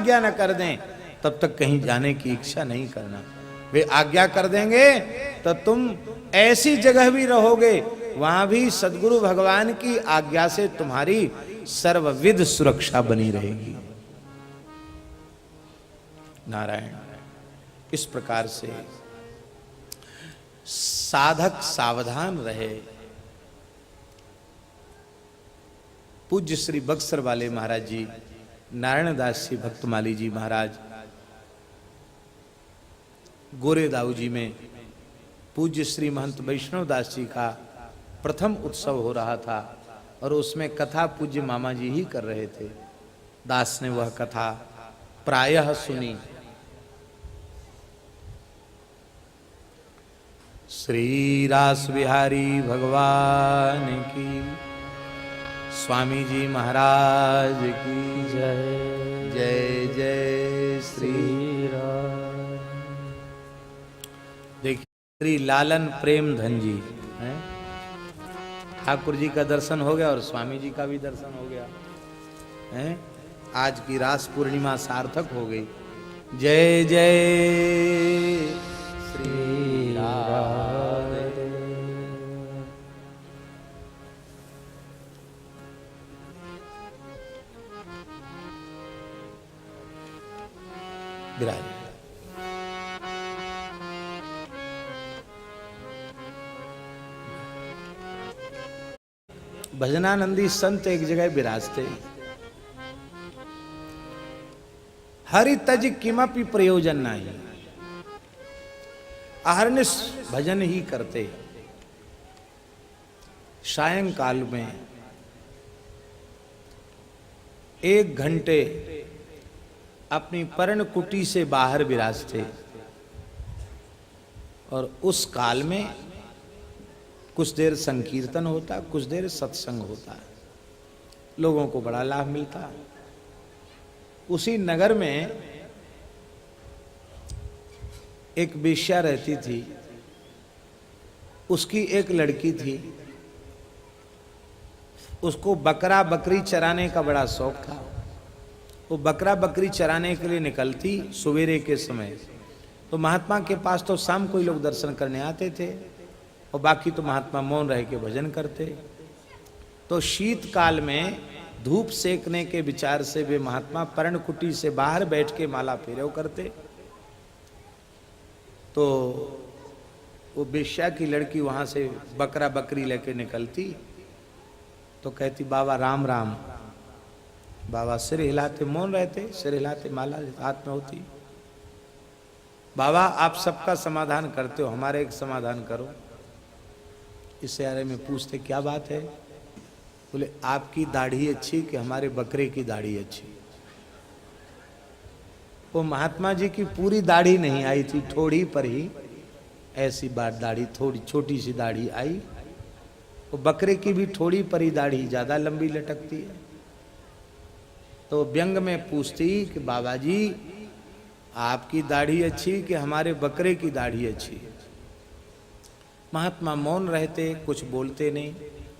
आज्ञा न कर दें तब तक कहीं जाने की इच्छा नहीं करना। वे आज्ञा कर देंगे तो तुम ऐसी जगह भी रहोगे, वहां भी सद्गुरु भगवान की आज्ञा से तुम्हारी सर्वविध सुरक्षा बनी रहेगी। नारायण। इस प्रकार से साधक सावधान रहे। पूज्य श्री बक्सर वाले महाराज जी, नारायण दास जी भक्तमाली जी महाराज, गोरेदाऊ जी में पूज्य श्री महंत वैष्णव दास जी का प्रथम उत्सव हो रहा था और उसमें कथा पूज्य मामा जी ही कर रहे थे। दास ने वह कथा प्रायः सुनी। श्री रास बिहारी भगवान की, स्वामी जी महाराज की जय। जय जय श्री राम। देखिए श्री लालन प्रेम धन जी हैं, ठाकुर जी का दर्शन हो गया और स्वामी जी का भी दर्शन हो गया हैं। आज की रास पूर्णिमा सार्थक हो गई। जय जय श्री राधे। विराज भजनानंदी संत एक जगह विराजते। हरि तज किमपि प्रयोजन नहीं, अहर्निश भजन ही करते। सायंकाल में 1 घंटे अपनी पर्ण कुटी से बाहर विराजते और उस काल में कुछ देर संकीर्तन होता, कुछ देर सत्संग होता, लोगों को बड़ा लाभ मिलता। उसी नगर में एक वेश्या रहती थी, उसकी एक लड़की थी, उसको बकरा बकरी चराने का बड़ा शौक था। वो बकरा बकरी चराने के लिए निकलती सवेरे के समय, तो महात्मा के पास तो शाम को ही लोग दर्शन करने आते थे और बाकी तो महात्मा मौन रह के भजन करते। तो शीतकाल में धूप सेकने के विचार से वे महात्मा पर्ण कुटी से बाहर बैठ के माला फेरव करते। तो वो वेश्या की लड़की वहां से बकरा बकरी लेके निकलती तो कहती बाबा राम राम। बाबा सिर हिलाते, मौन रहते, सिर हिलाते, माला हाथ में होती। बाबा आप सबका समाधान करते हो, हमारे एक समाधान करो। इस यारे में पूछते क्या बात है? बोले आपकी दाढ़ी अच्छी कि हमारे बकरे की दाढ़ी अच्छी? वो महात्मा जी की पूरी दाढ़ी नहीं आई थी, थोड़ी पर ही ऐसी बात दाढ़ी, थोड़ी छोटी सी दाढ़ी आई। वो बकरे की भी थोड़ी पर ही दाढ़ी ज्यादा लंबी लटकती है। तो व्यंग में पूछती कि बाबा जी आपकी दाढ़ी अच्छी कि हमारे बकरे की दाढ़ी अच्छी? महात्मा मौन रहते, कुछ बोलते नहीं,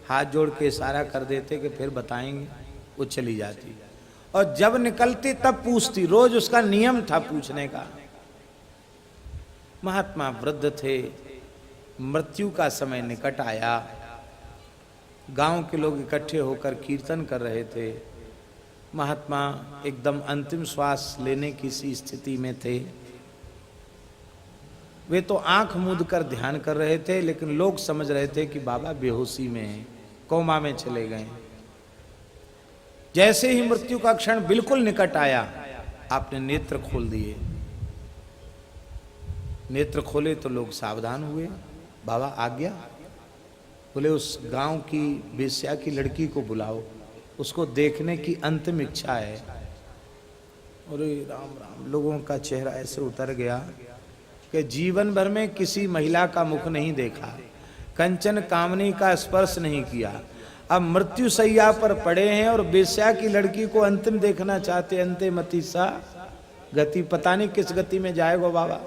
हाथ जोड़ के इशारा कर देते कि फिर बताएंगे। वो चली जाती और जब निकलती तब पूछती, रोज उसका नियम था पूछने का। महात्मा वृद्ध थे, मृत्यु का समय निकट आया, गांव के लोग इकट्ठे होकर कीर्तन कर रहे थे। महात्मा एकदम अंतिम श्वास लेने की सी स्थिति में थे। वे तो आंख मूंद कर ध्यान कर रहे थे, लेकिन लोग समझ रहे थे कि बाबा बेहोशी में हैं, कोमा में चले गए। जैसे ही मृत्यु का क्षण बिल्कुल निकट आया, आपने नेत्र खोल दिए। नेत्र खोले तो लोग सावधान हुए। बाबा आ गया? बोले उस गांव की वेश्या की लड़की को बुलाओ, उसको देखने की अंतिम इच्छा है। अरे राम राम, लोगों का चेहरा ऐसे उतर गया कि जीवन भर में किसी महिला का मुख नहीं देखा, कंचन कामनी का स्पर्श नहीं किया। अब मृत्यु शैया पर पड़े हैं और वेश्या की लड़की को अंतिम देखना चाहते। अंते मति सा गति, पता नहीं किस गति में जाएगा बाबा।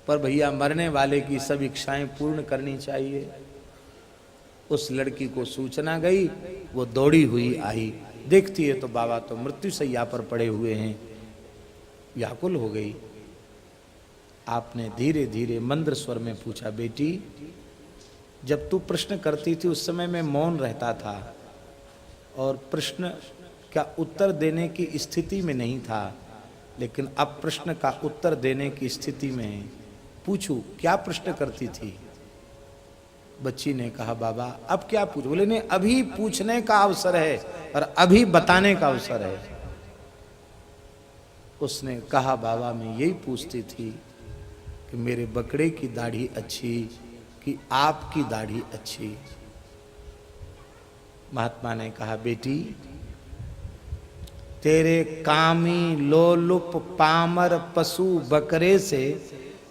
पर भैया मरने वाले की सब इच्छाएं पूर्ण करनी चाहिए। उस लड़की को सूचना गई, वो दौड़ी हुई आई देखती है तो बाबा तो मृत्यु शैया पर पड़े हुए हैं। व्याकुल हो गई। आपने धीरे धीरे मंद्र स्वर में पूछा, बेटी जब तू प्रश्न करती थी उस समय मैं मौन रहता था और प्रश्न का उत्तर देने की स्थिति में नहीं था, लेकिन अब प्रश्न का उत्तर देने की स्थिति में। पूछूं क्या प्रश्न करती थी? बच्ची ने कहा, बाबा अब क्या पूछ? बोले नहीं, अभी पूछने का अवसर है और अभी बताने का अवसर है। उसने कहा, बाबा मैं यही पूछती थी कि मेरे बकरे की दाढ़ी अच्छी कि आपकी दाढ़ी अच्छी? महात्मा ने कहा, बेटी तेरे कामी लोलुप पामर पशु बकरे से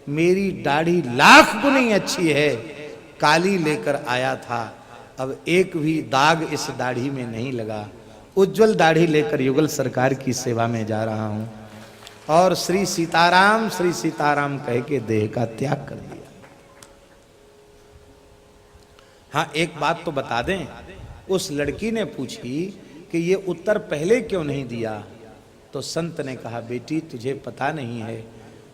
मेरी दाढ़ी लाख गुनी अच्छी है। काली लेकर आया था, अब एक भी दाग इस दाढ़ी में नहीं लगा। उज्जवल दाढ़ी लेकर युगल सरकार की सेवा में जा रहा हूं। और श्री सीताराम कह के देह का त्याग कर दिया। हाँ एक बात तो बता दें, उस लड़की ने पूछी कि ये उत्तर पहले क्यों नहीं दिया? तो संत ने कहा, बेटी तुझे पता नहीं है,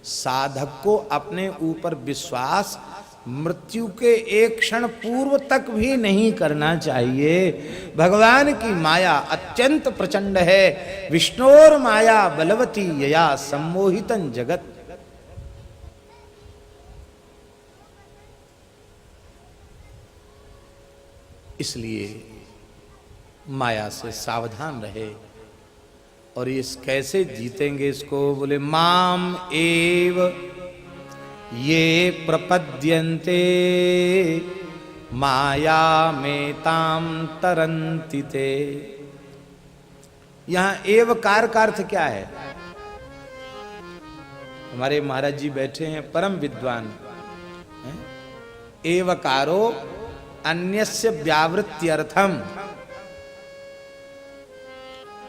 साधक को अपने ऊपर विश्वास मृत्यु के एक क्षण पूर्व तक भी नहीं करना चाहिए। भगवान की माया अत्यंत प्रचंड है। विष्णोर माया बलवती यया सम्मोहितं जगत। इसलिए माया से सावधान रहे। और ये कैसे जीतेंगे इसको? बोले माम एव ये प्रपद्यन्ते माया में ताम तरन्ति ते। यहां एवकार का अर्थ क्या है? हमारे महाराज जी बैठे हैं परम विद्वान। एवकारो अन्यस्य व्यावृत्त्यर्थम,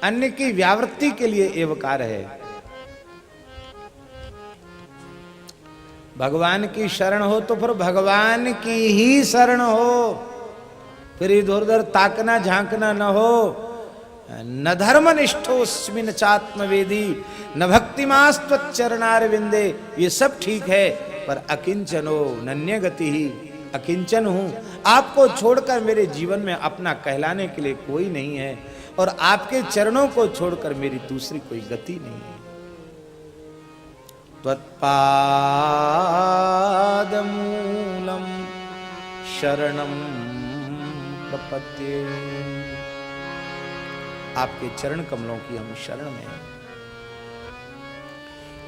अन्य की व्यावृत्ति के लिए एवकार है। भगवान की शरण हो तो फिर भगवान की ही शरण हो, फिर इधर उधर ताकना झांकना न हो। न धर्मनिष्ठोस्मिन् चात्मवेदी न भक्तिमास्त्वच्चरणारविंदे, ये सब ठीक है, पर अकिंचनो नन्य गति ही, अकिंचन हूं। आपको छोड़कर मेरे जीवन में अपना कहलाने के लिए कोई नहीं है, और आपके चरणों को छोड़कर मेरी दूसरी कोई गति नहीं है। त्वत्पादमूलम शरणम प्रपद्ये। आपके चरण कमलों की हम शरण में हैं।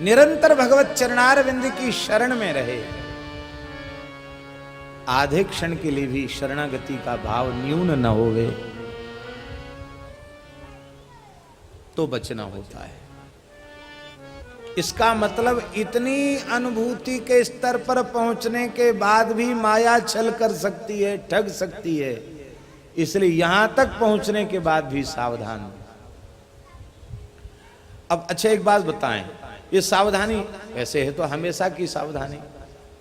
निरंतर भगवत चरणारविंद की शरण में रहे। आधे क्षण के लिए भी शरणागति का भाव न्यून न होवे तो बचना होता है। इसका मतलब इतनी अनुभूति के स्तर पर पहुंचने के बाद भी माया छल कर सकती है, ठग सकती है। इसलिए यहां तक पहुंचने के बाद भी सावधान। अब अच्छा एक बात बताएं, ये सावधानी ऐसे है तो हमेशा की सावधानी,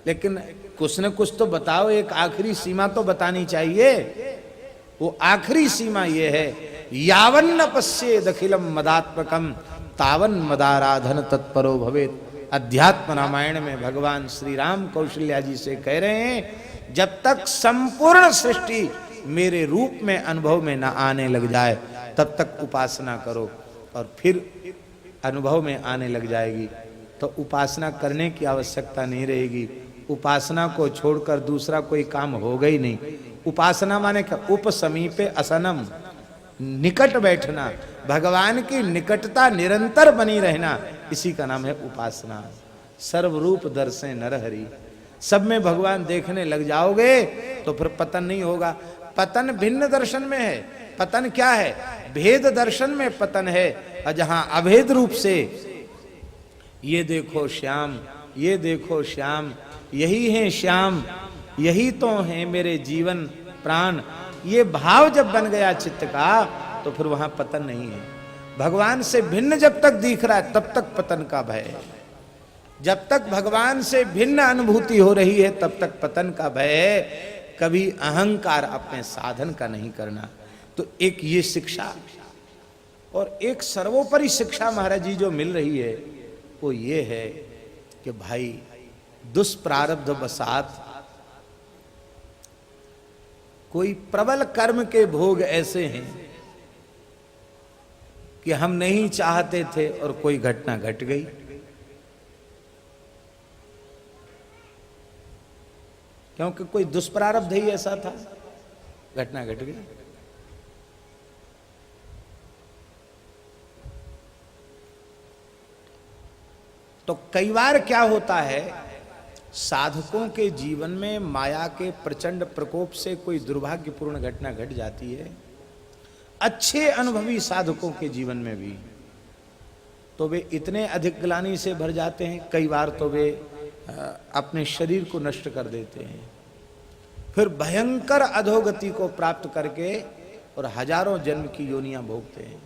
लेकिन कुछ न कुछ तो बताओ, एक आखिरी सीमा तो बतानी चाहिए। वो आखिरी सीमा ये है, यावन्न पश्येद अखिलम मदात्मकम तावन मदाराधन तत्परो भवेत। अध्यात्म रामायण में भगवान श्री राम कौशल्या जी से कह रहे हैं, जब तक संपूर्ण सृष्टि मेरे रूप में अनुभव में न आने लग जाए तब तक उपासना करो, और फिर अनुभव में आने लग जाएगी तो उपासना करने की आवश्यकता नहीं रहेगी। उपासना को छोड़कर दूसरा कोई काम होगा ही नहीं। उपासना माने क्या? उपसमीपे असनम, निकट बैठना, भगवान की निकटता निरंतर बनी रहना, इसी का नाम है उपासना। सर्वरूप दर्शे नरहरि, सब में भगवान देखने लग जाओगे तो फिर पतन नहीं होगा। पतन भिन्न दर्शन में है। पतन क्या है? भेद दर्शन में पतन है। और जहां अभेद रूप से ये देखो श्याम, ये देखो श्याम, यही है श्याम, यही तो है मेरे जीवन प्राण, ये भाव जब बन गया चित्त का तो फिर वहां पतन नहीं है। भगवान से भिन्न जब तक दिख रहा है तब तक पतन का भय है। जब तक भगवान से भिन्न अनुभूति हो रही है तब तक पतन का भय है। कभी अहंकार अपने साधन का नहीं करना। तो एक ये शिक्षा और एक सर्वोपरि शिक्षा महाराज जी जो मिल रही है वो ये है कि भाई दुष्प्रारब्ध बसात कोई प्रबल कर्म के भोग ऐसे हैं कि हम नहीं चाहते थे और कोई घटना घट गई। क्योंकि कोई दुष्प्रारब्ध ही ऐसा था, घटना घट गई। तो कई बार क्या होता है, साधकों के जीवन में माया के प्रचंड प्रकोप से कोई दुर्भाग्यपूर्ण घटना घट जाती है, अच्छे अनुभवी साधकों के जीवन में भी, तो वे इतने अधिक ग्लानि से भर जाते हैं, कई बार तो वे अपने शरीर को नष्ट कर देते हैं, फिर भयंकर अधोगति को प्राप्त करके और हजारों जन्म की योनियां भोगते हैं।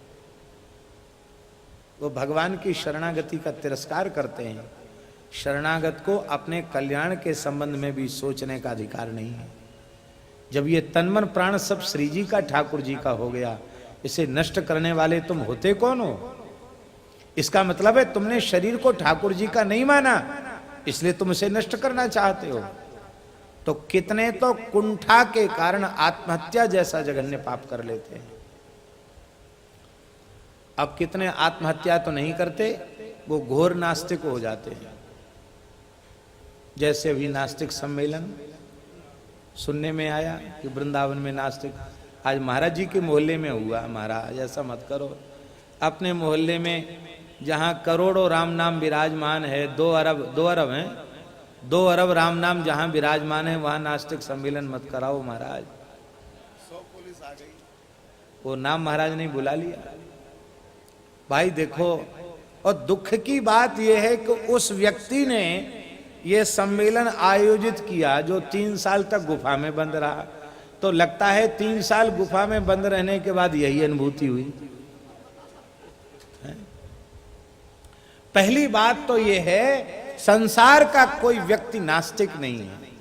वो भगवान की शरणागति का तिरस्कार करते हैं। शरणागत को अपने कल्याण के संबंध में भी सोचने का अधिकार नहीं है। जब ये तन मन प्राण सब श्री जी का, ठाकुर जी का हो गया, इसे नष्ट करने वाले तुम होते कौन हो? इसका मतलब है तुमने शरीर को ठाकुर जी का नहीं माना, इसलिए तुम इसे नष्ट करना चाहते हो। तो कितने तो कुंठा के कारण आत्महत्या जैसा जघन्य पाप कर लेते हैं। अब कितने आत्महत्या तो नहीं करते, वो घोर नास्तिक हो जाते हैं। जैसे अभी नास्तिक सम्मेलन सुनने में आया कि वृंदावन में नास्तिक, आज महाराज जी के मोहल्ले में हुआ। महाराज ऐसा मत करो, अपने मोहल्ले में जहां करोड़ों राम नाम विराजमान है, 2 अरब हैं, 2 अरब राम नाम जहां विराजमान है, वहां नास्तिक सम्मेलन मत कराओ महाराज। 100 पुलिस आ गई, वो नाम महाराज ने बुला लिया। भाई देखो, और दुख की बात यह है कि उस व्यक्ति ने यह सम्मेलन आयोजित किया जो 3 साल तक गुफा में बंद रहा। तो लगता है 3 साल गुफा में बंद रहने के बाद यही अनुभूति हुई। पहली बात तो यह है, संसार का कोई व्यक्ति नास्तिक नहीं है।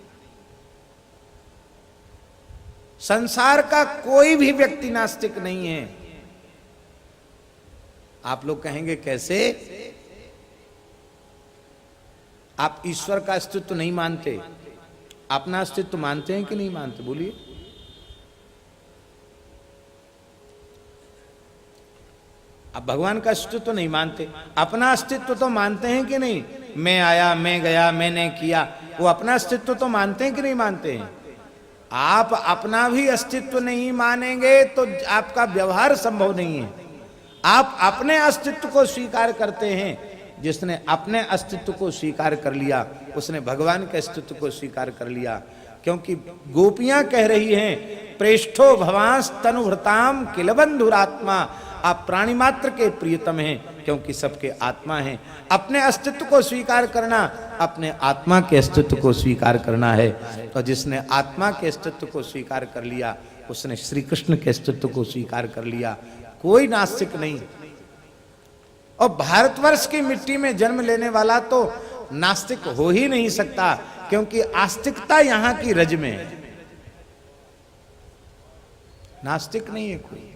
संसार का कोई भी व्यक्ति नास्तिक नहीं है। आप लोग कहेंगे कैसे? आप ईश्वर का अस्तित्व नहीं मानते, अपना अस्तित्व मानते हैं कि नहीं मानते? बोलिए। आप भगवान का अस्तित्व तो नहीं मानते, अपना अस्तित्व तो मानते हैं कि नहीं? मैं आया, मैं गया, मैंने किया, वो अपना अस्तित्व तो मानते हैं कि नहीं मानते हैं? आप अपना भी अस्तित्व नहीं मानेंगे तो आपका व्यवहार संभव नहीं है। आप अपने अस्तित्व को स्वीकार करते हैं। जिसने अपने अस्तित्व को स्वीकार कर लिया, उसने भगवान के अस्तित्व को स्वीकार कर लिया। क्योंकि गोपियां कह रही हैं, प्रेष्ठो भवांस तनुभृताम किल बंधुरात्मा, आप प्राणी मात्र के प्रियतम हैं, क्योंकि सबके आत्मा हैं। अपने अस्तित्व को स्वीकार करना, अपने आत्मा के अस्तित्व को स्वीकार करना है। तो जिसने आत्मा के अस्तित्व को स्वीकार कर लिया, उसने श्री कृष्ण के अस्तित्व को स्वीकार कर लिया। कोई नास्तिक नहीं। और भारतवर्ष की मिट्टी में जन्म लेने वाला तो नास्तिक हो ही नहीं सकता, क्योंकि आस्तिकता यहां की रज में है। नास्तिक नहीं है कोई।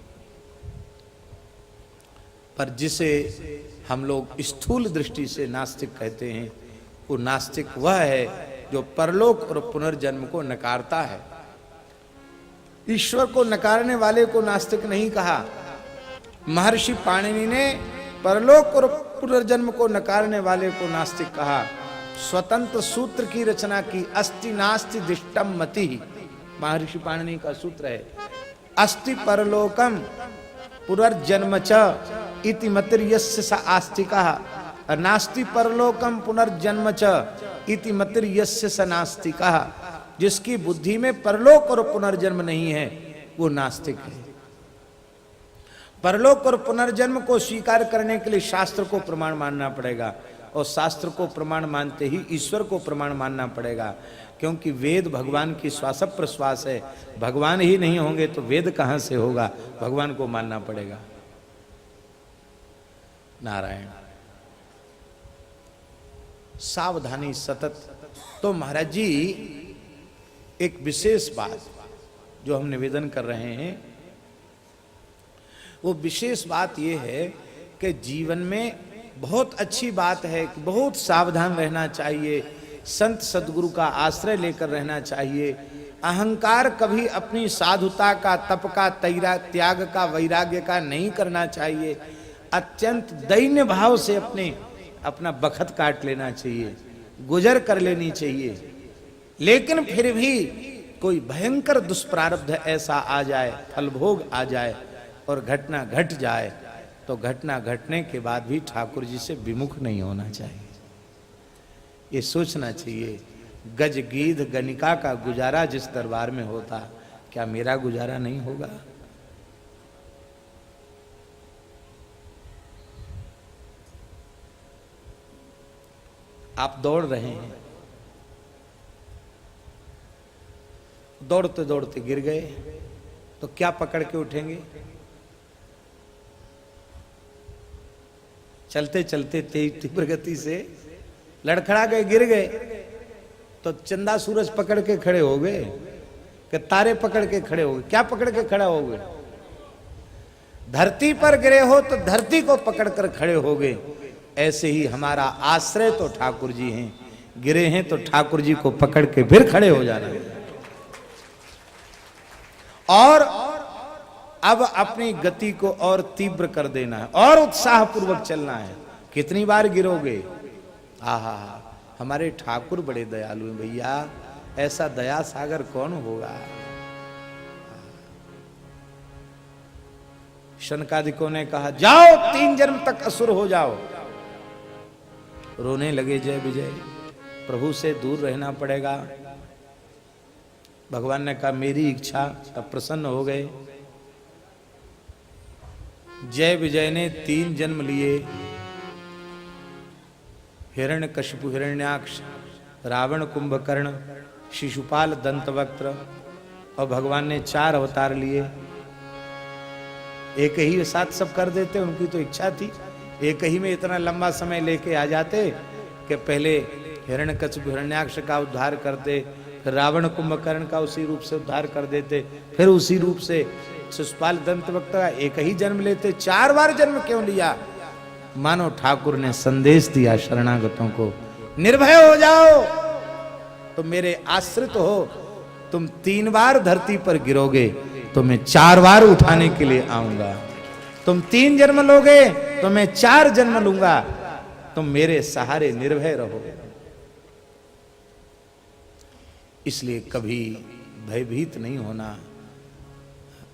पर जिसे हम लोग स्थूल दृष्टि से नास्तिक कहते हैं, वो नास्तिक वह है जो परलोक और पुनर्जन्म को नकारता है। ईश्वर को नकारने वाले को नास्तिक नहीं कहा। महर्षि पाणिनि ने परलोक और पुनर्जन्म को नकारने वाले को नास्तिक कहा। स्वतंत्र सूत्र की रचना की, अस्ति नास्ति दिष्टम मति, महर्षि पाणिनि का सूत्र है। अस्ति परलोकम पुनर्जन्म च इति मतिर्यस्य स आस्तिकः, नास्ति परलोकम पुनर्जन्म च इति मतिर्यस्य स नास्तिकः। जिसकी बुद्धि में परलोक और पुनर्जन्म नहीं है, वो नास्तिक है। परलोक और पुनर्जन्म को स्वीकार करने के लिए शास्त्र को प्रमाण मानना पड़ेगा, और शास्त्र को प्रमाण मानते ही ईश्वर को प्रमाण मानना पड़ेगा। क्योंकि वेद भगवान की श्वास प्रश्वास है। भगवान ही नहीं होंगे तो वेद कहां से होगा? भगवान को मानना पड़ेगा। नारायण। सावधानी सतत। तो महाराज जी एक विशेष बात जो हम निवेदन कर रहे हैं, वो विशेष बात यह है कि जीवन में बहुत अच्छी बात है कि बहुत सावधान रहना चाहिए, संत सदगुरु का आश्रय लेकर रहना चाहिए। अहंकार कभी अपनी साधुता का, तप का, त्याग का, वैराग्य का नहीं करना चाहिए। अत्यंत दैन्य भाव से अपना बखत काट लेना चाहिए, गुजर कर लेनी चाहिए। लेकिन फिर भी कोई भयंकर दुष्प्रारब्ध ऐसा आ जाए, फलभोग आ जाए और घटना घट जाए, तो घटना घटने के बाद भी ठाकुर जी से विमुख नहीं होना चाहिए। ये सोचना चाहिए, गज गीध गणिका का गुजारा जिस दरबार में होता, क्या मेरा गुजारा नहीं होगा? आप दौड़ रहे हैं, दौड़ते दौड़ते गिर गए तो क्या पकड़ के उठेंगे? चलते चलते तेज तीव्र गति से लड़खड़ा गए, गिर गए, तो चंदा सूरज पकड़ के खड़े हो गए कि तारे पकड़ के खड़े हो गए? क्या पकड़ के खड़ा हो गए? धरती पर गिरे हो तो धरती को पकड़ कर खड़े हो गए। ऐसे ही हमारा आश्रय तो ठाकुर जी हैं, गिरे हैं तो ठाकुर जी को पकड़ के फिर खड़े हो जाना है। और अब अपनी गति को और तीव्र कर देना है और उत्साह पूर्वक चलना है। कितनी बार गिरोगे? आहा, हमारे ठाकुर बड़े दयालु हैं भैया, ऐसा दया सागर कौन होगा? शनकादिकों ने कहा जाओ 3 जन्म तक असुर हो जाओ। रोने लगे जय विजय, प्रभु से दूर रहना पड़ेगा। भगवान ने कहा मेरी इच्छा, तब प्रसन्न हो गए। जय विजय ने 3 जन्म लिए, हिरण्यकशिपु हिरण्याक्ष, रावण कुंभकर्ण, शिशुपाल दंतवक्त्र, और भगवान ने 4 अवतार लिए। एक ही साथ सब कर देते, उनकी तो इच्छा थी। एक ही में इतना लंबा समय लेके आ जाते कि पहले हिरण्यकशिपु हिरण्याक्ष का उद्धार करते, फिर रावण कुंभकर्ण का उसी रूप से उद्धार कर देते, फिर उसी रूप से शिशुपाल दंतवक्त्र का एक ही जन्म लेते। 4 बार जन्म क्यों लिया? मानो ठाकुर ने संदेश दिया शरणागतों को, निर्भय हो जाओ, तुम मेरे आश्रित हो। तुम 3 बार धरती पर गिरोगे तो मैं 4 बार उठाने के लिए आऊंगा। तुम 3 जन्म लोगे तो मैं 4 जन्म लूंगा। तुम मेरे सहारे निर्भय रहो। इसलिए कभी भयभीत नहीं होना,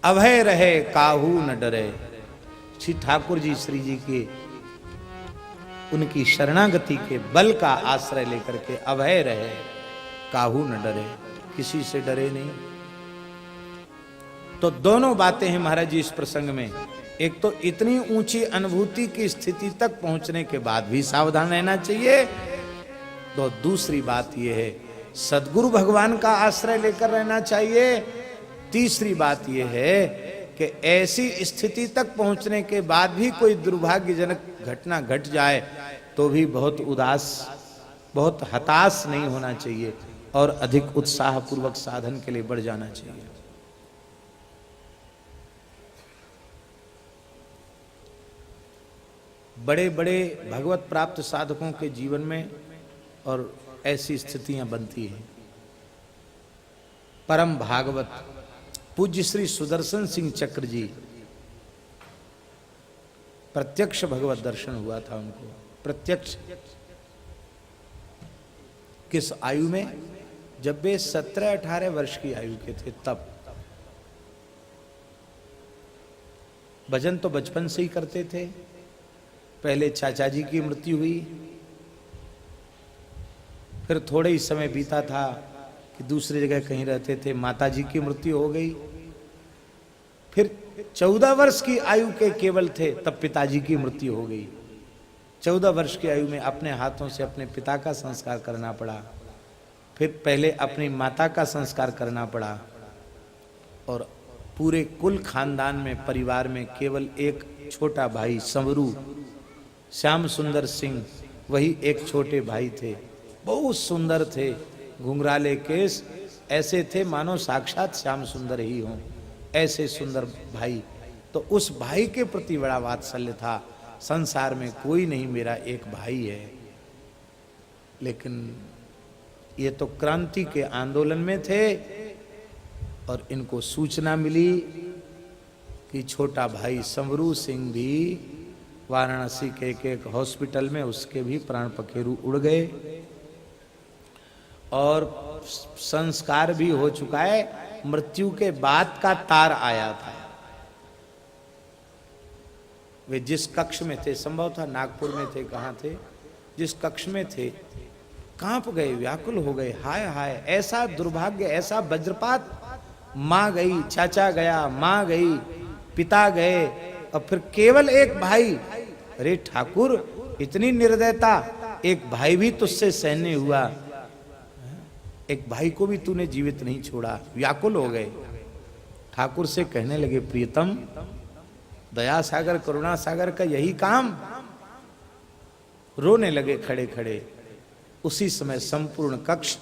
अभय रहे काहू न डरे। श्री ठाकुर जी, श्री जी के उनकी शरणागति के बल का आश्रय लेकर के अभय रहे, काहू न डरे, किसी से डरे नहीं। तो दोनों बातें हैं महाराज जी इस प्रसंग में। एक तो इतनी ऊंची अनुभूति की स्थिति तक पहुंचने के बाद भी सावधान रहना चाहिए। तो दूसरी बात यह है, सदगुरु भगवान का आश्रय लेकर रहना चाहिए। तीसरी बात यह है कि ऐसी स्थिति तक पहुंचने के बाद भी कोई दुर्भाग्यजनक घटना घट जाए तो भी बहुत उदास, बहुत हताश नहीं होना चाहिए और अधिक उत्साह पूर्वक साधन के लिए बढ़ जाना चाहिए। बड़े बड़े भगवत प्राप्त साधकों के जीवन में और ऐसी स्थितियां बनती हैं। परम भागवत पूज्य श्री सुदर्शन सिंह चक्र जी, प्रत्यक्ष भगवत दर्शन हुआ था उनको, प्रत्यक्ष। किस आयु में? जब वे 17-18 वर्ष की आयु के थे तब। भजन तो बचपन से ही करते थे। पहले चाचा जी की मृत्यु हुई, फिर थोड़े ही समय बीता था कि दूसरी जगह कहीं रहते थे, माता जी की मृत्यु हो गई। फिर 14 वर्ष की आयु के केवल थे तब पिताजी की मृत्यु हो गई। 14 वर्ष की आयु में अपने हाथों से अपने पिता का संस्कार करना पड़ा, फिर पहले अपनी माता का संस्कार करना पड़ा, और पूरे कुल खानदान में, परिवार में केवल एक छोटा भाई संवरू श्याम सुंदर सिंह, वही एक छोटे भाई थे। बहुत सुंदर थे, घुंघराले केस, ऐसे थे मानो साक्षात श्याम सुंदर ही हों, ऐसे सुंदर भाई। तो उस भाई के प्रति बड़ा वात्सल्य था। संसार में कोई नहीं, मेरा एक भाई है। लेकिन ये तो क्रांति के आंदोलन में थे और इनको सूचना मिली कि छोटा भाई समरू सिंह भी वाराणसी के एक हॉस्पिटल में, उसके भी प्राण पखेरु उड़ गए और संस्कार भी हो चुका है। मृत्यु के बाद का तार आया था। वे जिस कक्ष में थे, संभव था नागपुर में थे, कहाँ थे, जिस कक्ष में थे, कांप गए, व्याकुल हो गए। हाय हाय, ऐसा दुर्भाग्य, ऐसा वज्रपात। माँ गई, चाचा गया, माँ गई, पिता गए और फिर केवल एक भाई। अरे ठाकुर, इतनी निर्दयता, एक भाई भी तुझसे सहने हुआ, एक भाई को भी तूने जीवित नहीं छोड़ा। व्याकुल हो गए। ठाकुर से कहने लगे, प्रियतम, दया सागर करुणा सागर का यही काम। रोने लगे खड़े खड़े। उसी समय संपूर्ण कक्ष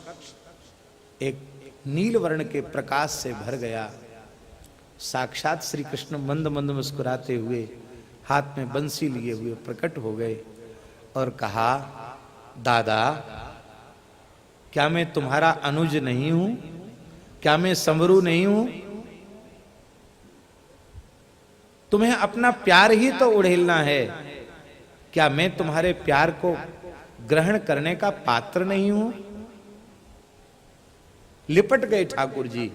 एक नील वर्ण के प्रकाश से भर गया। साक्षात श्री कृष्ण मंद मंद मुस्कुराते हुए, हाथ में बंसी लिए हुए प्रकट हो गए और कहा, दादा, क्या मैं तुम्हारा अनुज नहीं हूं? क्या मैं समरू नहीं हूं? तुम्हें अपना प्यार ही तो उड़ेलना है। क्या मैं तुम्हारे प्यार को ग्रहण करने का पात्र नहीं हूं? लिपट गए ठाकुर जी।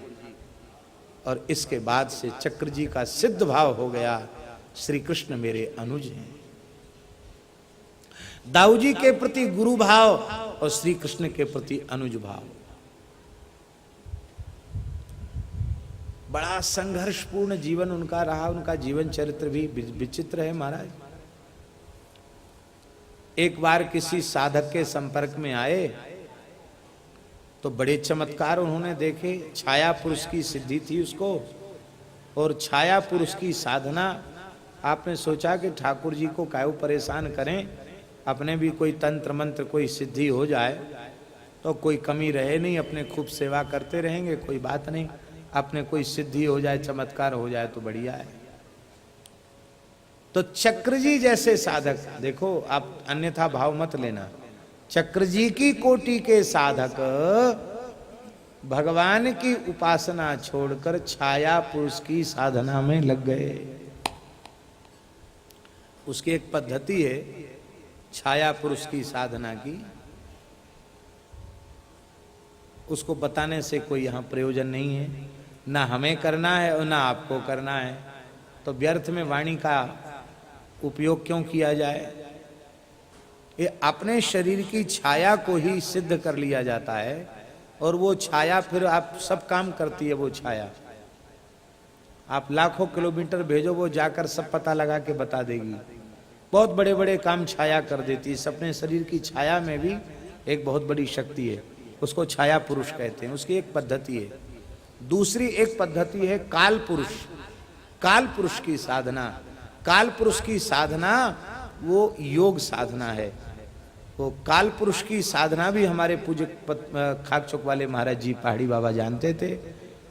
और इसके बाद से चक्र जी का सिद्ध भाव हो गया, श्री कृष्ण मेरे अनुज हैं। दाऊ जी के प्रति गुरु भाव और श्री कृष्ण के प्रति अनुज भाव। बड़ा संघर्षपूर्ण जीवन उनका रहा। उनका जीवन चरित्र भी विचित्र है महाराज। एक बार किसी साधक के संपर्क में आए तो बड़े चमत्कार उन्होंने देखे। छाया पुरुष की सिद्धि थी उसको, और छाया पुरुष की साधना। आपने सोचा कि ठाकुर जी को काहे परेशान करें, अपने भी कोई तंत्र मंत्र कोई सिद्धि हो जाए तो कोई कमी रहे नहीं, अपने खूब सेवा करते रहेंगे, कोई बात नहीं। अपने कोई सिद्धि हो जाए, चमत्कार हो जाए तो बढ़िया है। तो चक्र जी जैसे साधक, देखो आप अन्यथा भाव मत लेना, चक्र जी की कोटि के साधक भगवान की उपासना छोड़कर छाया पुरुष की साधना में लग गए। उसकी एक पद्धति है छाया पुरुष की साधना की, उसको बताने से कोई यहाँ प्रयोजन नहीं है। ना हमें करना है और ना आपको करना है, तो व्यर्थ में वाणी का उपयोग क्यों किया जाए। ये अपने शरीर की छाया को ही सिद्ध कर लिया जाता है और वो छाया फिर आप सब काम करती है। वो छाया आप लाखों किलोमीटर भेजो, वो जाकर सब पता लगा के बता देगी। बहुत बड़े बड़े काम छाया कर देती है। अपने शरीर की छाया में भी एक बहुत बड़ी शक्ति है, उसको छाया पुरुष कहते हैं। उसकी एक पद्धति है। दूसरी एक पद्धति है काल पुरुष। काल पुरुष की साधना, काल पुरुष की साधना वो योग साधना है। वो काल पुरुष की साधना भी हमारे पूज्य खाकचौक वाले महाराज जी पहाड़ी बाबा जानते थे।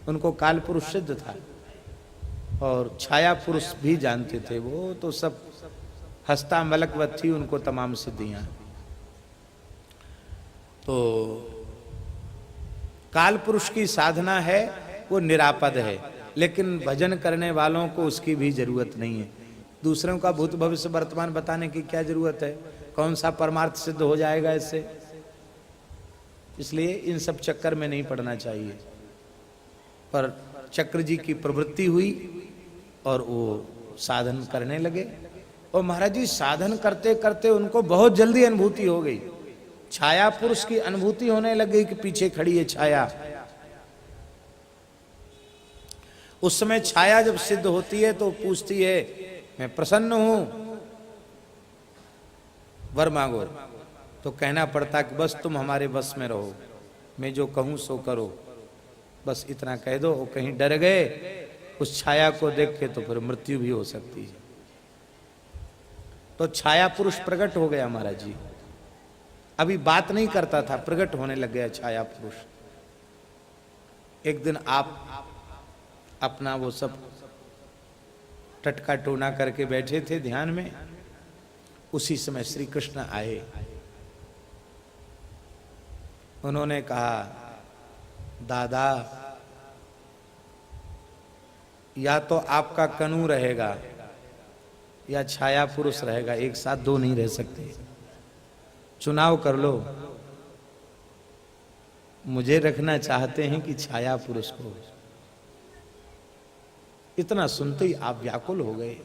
उनको काल पुरुष सिद्ध था और छाया पुरुष भी जानते थे। वो तो सब हस्ता मलकवत थी उनको तमाम सिद्धियां। तो काल पुरुष की साधना है वो निरापद है, लेकिन भजन करने वालों को उसकी भी जरूरत नहीं है। दूसरों का भूत भविष्य वर्तमान बताने की क्या जरूरत है? कौन सा परमार्थ सिद्ध हो जाएगा इससे? इसलिए इन सब चक्कर में नहीं पड़ना चाहिए। पर चक्र जी की प्रवृत्ति हुई और वो साधन करने लगे। और महाराज जी साधन करते करते उनको बहुत जल्दी अनुभूति हो गई। छाया पुरुष की अनुभूति होने लग गई कि पीछे खड़ी है छाया। उस समय छाया जब सिद्ध होती है तो पूछती है, मैं प्रसन्न हूं, वर मांगो। तो कहना पड़ता कि बस तुम हमारे बस में रहो, मैं जो कहूं सो करो, बस इतना कह दो। और कहीं डर गए उस छाया को देख के तो फिर मृत्यु भी हो सकती है। तो छाया पुरुष प्रकट हो गया महाराज जी। अभी बात नहीं करता था, प्रकट होने लग गया छाया पुरुष। एक दिन आप अपना वो सब टटका टोना करके बैठे थे ध्यान में। उसी समय श्री कृष्ण आए। उन्होंने कहा, दादा या तो आपका कनू रहेगा या छाया पुरुष रहेगा, एक साथ दो नहीं रह सकते, चुनाव कर लो। मुझे रखना चाहते हैं कि छाया पुरुष को। इतना सुनते ही आप व्याकुल हो गए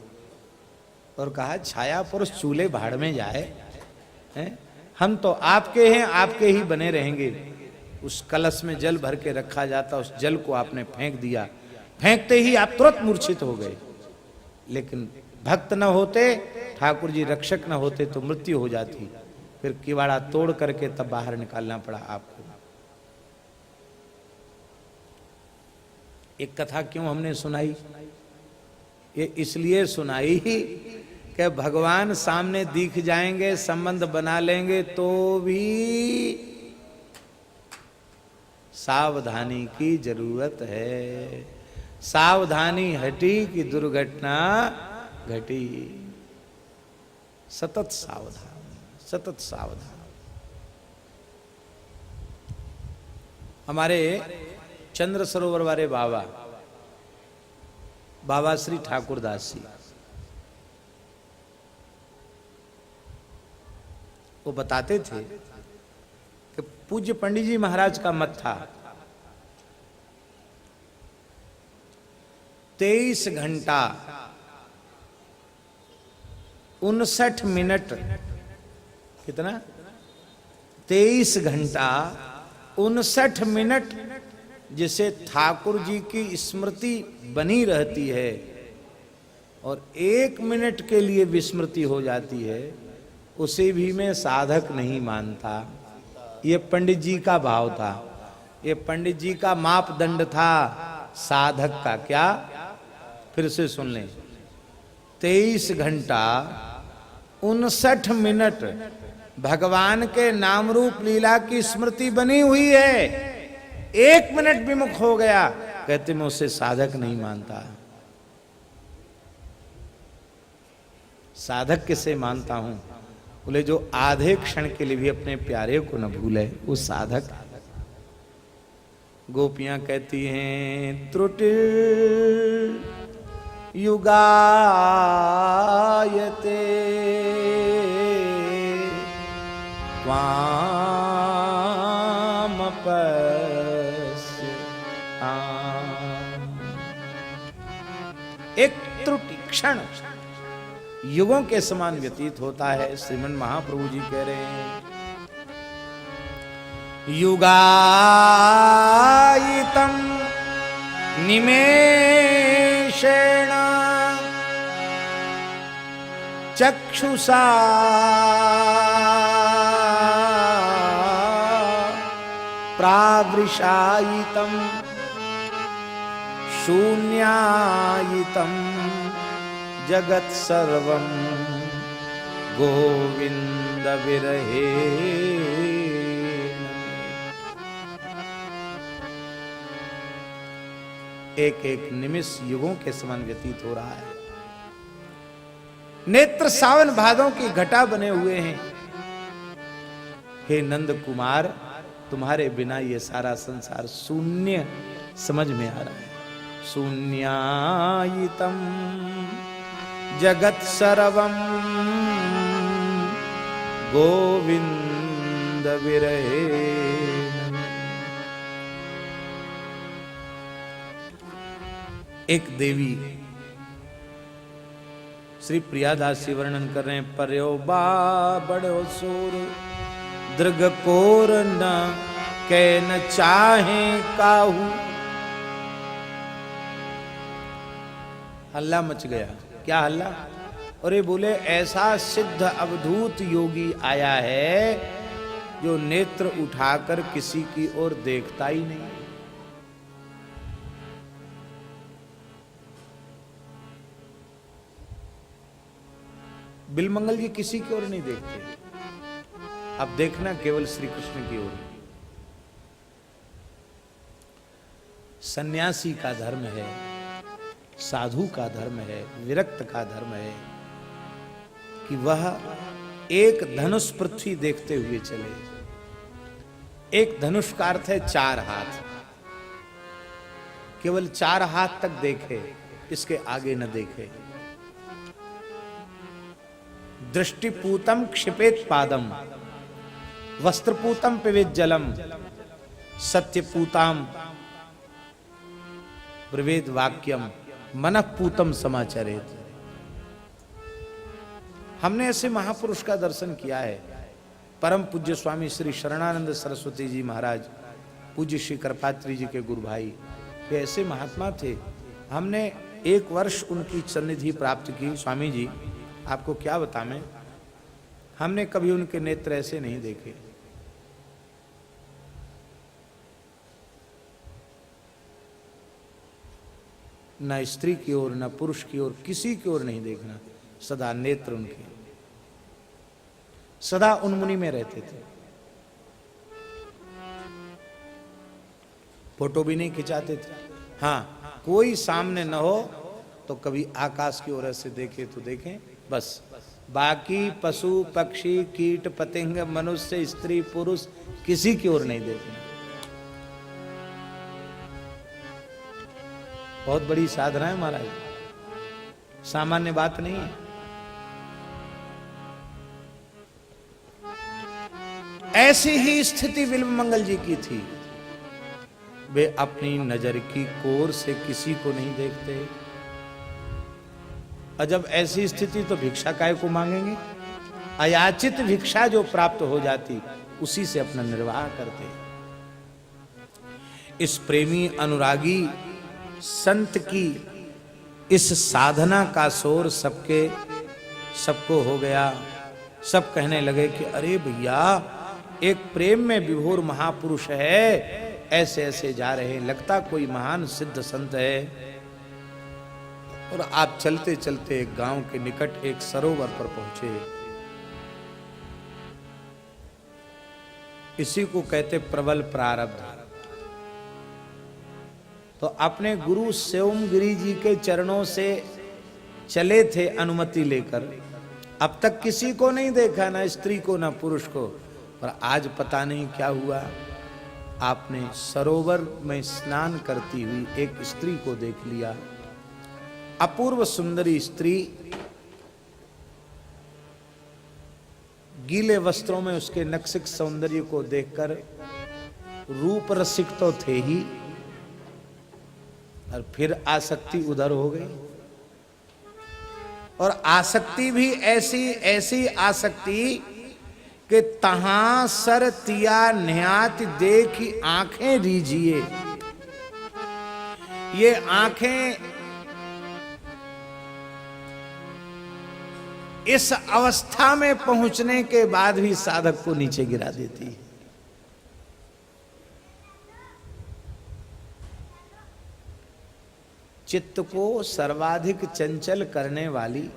और कहा, छाया पुरुष चूल्हे भाड़ में जाए हैं? हम तो आपके हैं, आपके ही बने रहेंगे। उस कलश में जल भर के रखा जाता, उस जल को आपने फेंक दिया। फेंकते ही आप तुरंत मूर्छित हो गए। लेकिन भक्त न होते, ठाकुर जी रक्षक न होते तो मृत्यु हो जाती। फिर किवाड़ा तोड़ करके तब बाहर निकालना पड़ा आपको। एक कथा क्यों हमने सुनाई? ये इसलिए सुनाई कि भगवान सामने दिख जाएंगे, संबंध बना लेंगे तो भी सावधानी की जरूरत है। सावधानी हटी कि दुर्घटना घटी। सतत सावधान, सतत सावधान। हमारे चंद्र सरोवर वाले बाबा, बाबा श्री ठाकुरदास जी, वो बताते थे कि पूज्य पंडित जी महाराज का मत था 23 घंटा 59 मिनट, कितना? 23 घंटा 59 मिनट जिसे ठाकुर जी की स्मृति बनी रहती है और 1 मिनट के लिए विस्मृति हो जाती है, उसे भी मैं साधक नहीं मानता। ये पंडित जी का भाव था, ये पंडित जी का मापदंड था साधक का। क्या? फिर से सुन लें, 23 घंटा 59 मिनट भगवान के नाम रूप लीला की स्मृति बनी हुई है। 1 मिनट विमुख हो गया, कहते मैं उसे साधक नहीं मानता। साधक किसे मानता हूं? बोले जो आधे क्षण के लिए भी अपने प्यारे को न भूले, वो साधक। गोपियां कहती हैं, त्रुटि युगायते एक त्रुटि क्षण युगों के समान व्यतीत होता है। श्रीमन महाप्रभु जी कह रहे हैं, युगायितम निमेषेण चक्षुषा प्रावृषायितम शून्यायितम जगत सर्वम गोविंद विरहे। एक एक निमिष युगों के समान व्यतीत हो रहा है। नेत्र सावन भादों की घटा बने हुए हैं। हे नंद कुमार, तुम्हारे बिना ये सारा संसार शून्य समझ में आ रहा है। शून्यायितम जगत सर्वम गोविंद विरहे। एक देवी श्री प्रियादास जी वर्णन कर रहे हैं, पर्यो बा बड़ो सूर दृग कोर न कै न चाहे काहू। हल्ला मच गया। क्या हल्ला? अरे बोले ऐसा सिद्ध अवधूत योगी आया है जो नेत्र उठाकर किसी की ओर देखता ही नहीं। बिलमंगल जी किसी की ओर नहीं देखते। अब देखना केवल श्री कृष्ण की ओर। सन्यासी का धर्म है साधु का धर्म है, विरक्त का धर्म है कि वह एक धनुष पृथ्वी देखते हुए चले। एक धनुष का अर्थ है 4 हाथ, केवल 4 हाथ तक देखे, इसके आगे न देखे। दृष्टिपूतम क्षिपेत पादम, वस्त्रपूतम पिबेत जलम, सत्यपूताम ब्रवेद वाक्यम, मनःपूतम समाचरेत। हमने ऐसे महापुरुष का दर्शन किया है। परम पूज्य स्वामी श्री शरणानंद सरस्वती जी महाराज, पूज्य श्री कृपात्री जी के गुरु भाई, वे ऐसे महात्मा थे। हमने 1 वर्ष उनकी सन्निधि प्राप्त की। स्वामी जी आपको क्या बताएं, हमने कभी उनके नेत्र ऐसे नहीं देखे। न स्त्री की ओर न पुरुष की ओर, किसी की ओर नहीं देखना, सदा नेत्र उनके सदा उन्मुनि में रहते थे। फोटो भी नहीं खिंचाते थे। हाँ, कोई सामने न हो तो कभी आकाश की ओर ऐसे देखे तो देखें बस, बाकी पशु पक्षी कीट पतंग मनुष्य स्त्री पुरुष किसी की ओर नहीं देखना। बहुत बड़ी साधना है महाराज, सामान्य बात नहीं है। ऐसी ही स्थिति बिल्वमंगल जी की थी। वे अपनी नजर की कोर से किसी को नहीं देखते। और जब ऐसी स्थिति तो भिक्षा काय को मांगेंगे? अयाचित भिक्षा जो प्राप्त हो जाती उसी से अपना निर्वाह करते। इस प्रेमी अनुरागी संत की इस साधना का शोर सबको हो गया। सब कहने लगे कि अरे भैया, एक प्रेम में विभोर महापुरुष है, ऐसे ऐसे जा रहे, लगता कोई महान सिद्ध संत है। और आप चलते चलते एक गांव के निकट एक सरोवर पर पहुंचे। इसी को कहते प्रबल प्रारब्ध। तो अपने गुरु सेवमगिरी जी के चरणों से चले थे अनुमति लेकर। अब तक किसी को नहीं देखा, ना स्त्री को ना पुरुष को, पर आज पता नहीं क्या हुआ, आपने सरोवर में स्नान करती हुई एक स्त्री को देख लिया। अपूर्व सुंदरी स्त्री, गीले वस्त्रों में उसके नक्सिक सौंदर्य को देखकर रूप रसिक तो थे ही, और फिर आसक्ति उधर हो गई। और आसक्ति भी ऐसी आसक्ति कि तहां सर तिया न्यात देखी आंखें रीझिए। ये आंखें इस अवस्था में पहुंचने के बाद भी साधक को नीचे गिरा देती है। चित्त को सर्वाधिक चंचल करने वाली,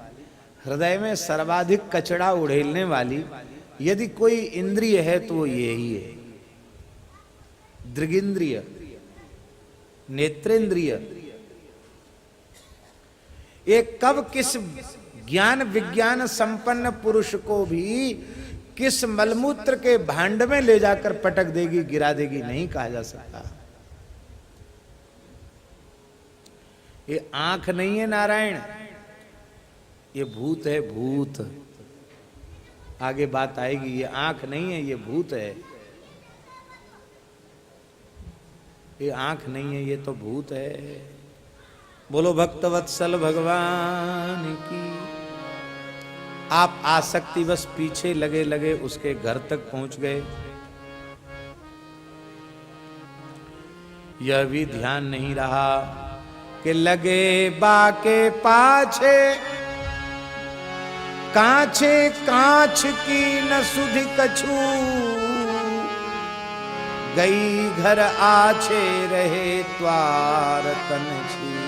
हृदय में सर्वाधिक कचड़ा उड़ेलने वाली यदि कोई इंद्रिय है तो वो यही है, दृगिंद्रिय, नेत्रेंद्रिय। ये कब किस ज्ञान विज्ञान संपन्न पुरुष को भी किस मलमूत्र के भांड में ले जाकर पटक देगी, गिरा देगी, नहीं कहा जा सकता। ये आंख नहीं है नारायण, ये भूत है, भूत। आगे बात आएगी, ये आंख नहीं है, ये भूत है। ये आंख नहीं है, ये तो भूत है। बोलो भक्तवत्सल भगवान की। आप आसक्ति बस पीछे लगे लगे उसके घर तक पहुंच गए। यह भी ध्यान नहीं रहा कि लगे बाके पाछे, कांचे कांच की न सुधि कछु, गई घर आछे रहे त्वार तन छीलिए।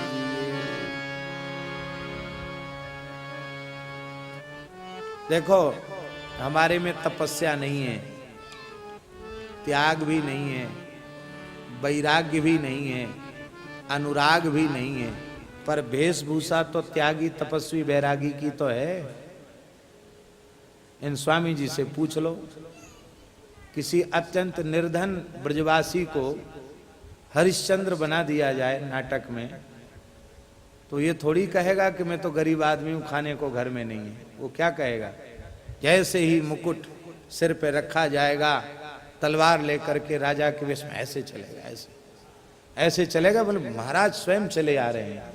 देखो, हमारे में तपस्या नहीं है, त्याग भी नहीं है, वैराग्य भी नहीं है, अनुराग भी नहीं है, पर वेशभूषा तो त्यागी तपस्वी बैरागी की तो है। इन स्वामी जी से पूछ लो, किसी अत्यंत निर्धन ब्रजवासी को हरिश्चंद्र बना दिया जाए नाटक में, तो ये थोड़ी कहेगा कि मैं तो गरीब आदमी हूं, खाने को घर में नहीं है। वो क्या कहेगा? जैसे ही मुकुट सिर पे रखा जाएगा, तलवार लेकर के राजा के वेश में ऐसे चलेगा, ऐसे चलेगा, बोले महाराज स्वयं चले आ रहे हैं।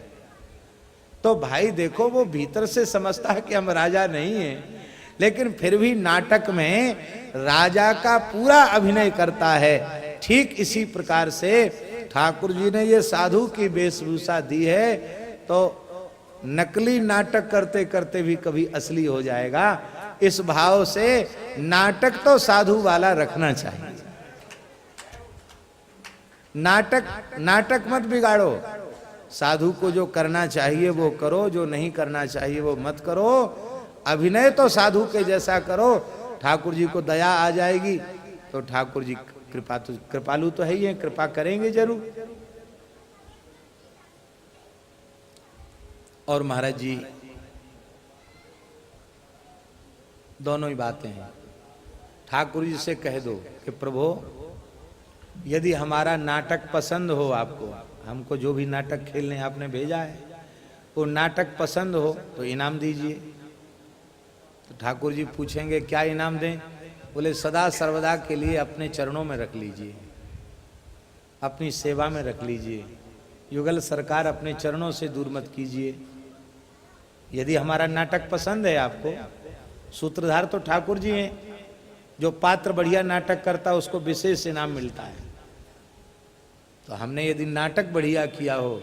तो भाई देखो, वो भीतर से समझता है कि हम राजा नहीं हैं, लेकिन फिर भी नाटक में राजा का पूरा अभिनय करता है। ठीक इसी प्रकार से ठाकुर जी ने ये साधु की वेशभूषा दी है, तो नकली नाटक करते करते भी कभी असली हो जाएगा। इस भाव से नाटक तो साधु वाला रखना चाहिए। नाटक मत बिगाड़ो। साधु को जो करना चाहिए वो करो, जो नहीं करना चाहिए वो मत करो। अभिनय तो साधु के जैसा करो, ठाकुर जी को दया आ जाएगी। तो ठाकुर जी कृपालु तो है ही है, कृपा करेंगे जरूर। और महाराज जी दोनों ही बातें हैं। ठाकुर जी से कह दो कि प्रभु यदि हमारा नाटक पसंद हो आपको, हमको जो भी नाटक खेलने आपने भेजा है वो नाटक पसंद हो तो इनाम दीजिए। तो ठाकुर जी पूछेंगे क्या इनाम दें? बोले सदा सर्वदा के लिए अपने चरणों में रख लीजिए, अपनी सेवा में रख लीजिए। युगल सरकार अपने चरणों से दूर मत कीजिए। यदि हमारा नाटक पसंद है आपको, सूत्रधार तो ठाकुर जी हैं, जो पात्र बढ़िया नाटक करता है उसको विशेष इनाम मिलता है। तो हमने यदि नाटक बढ़िया किया हो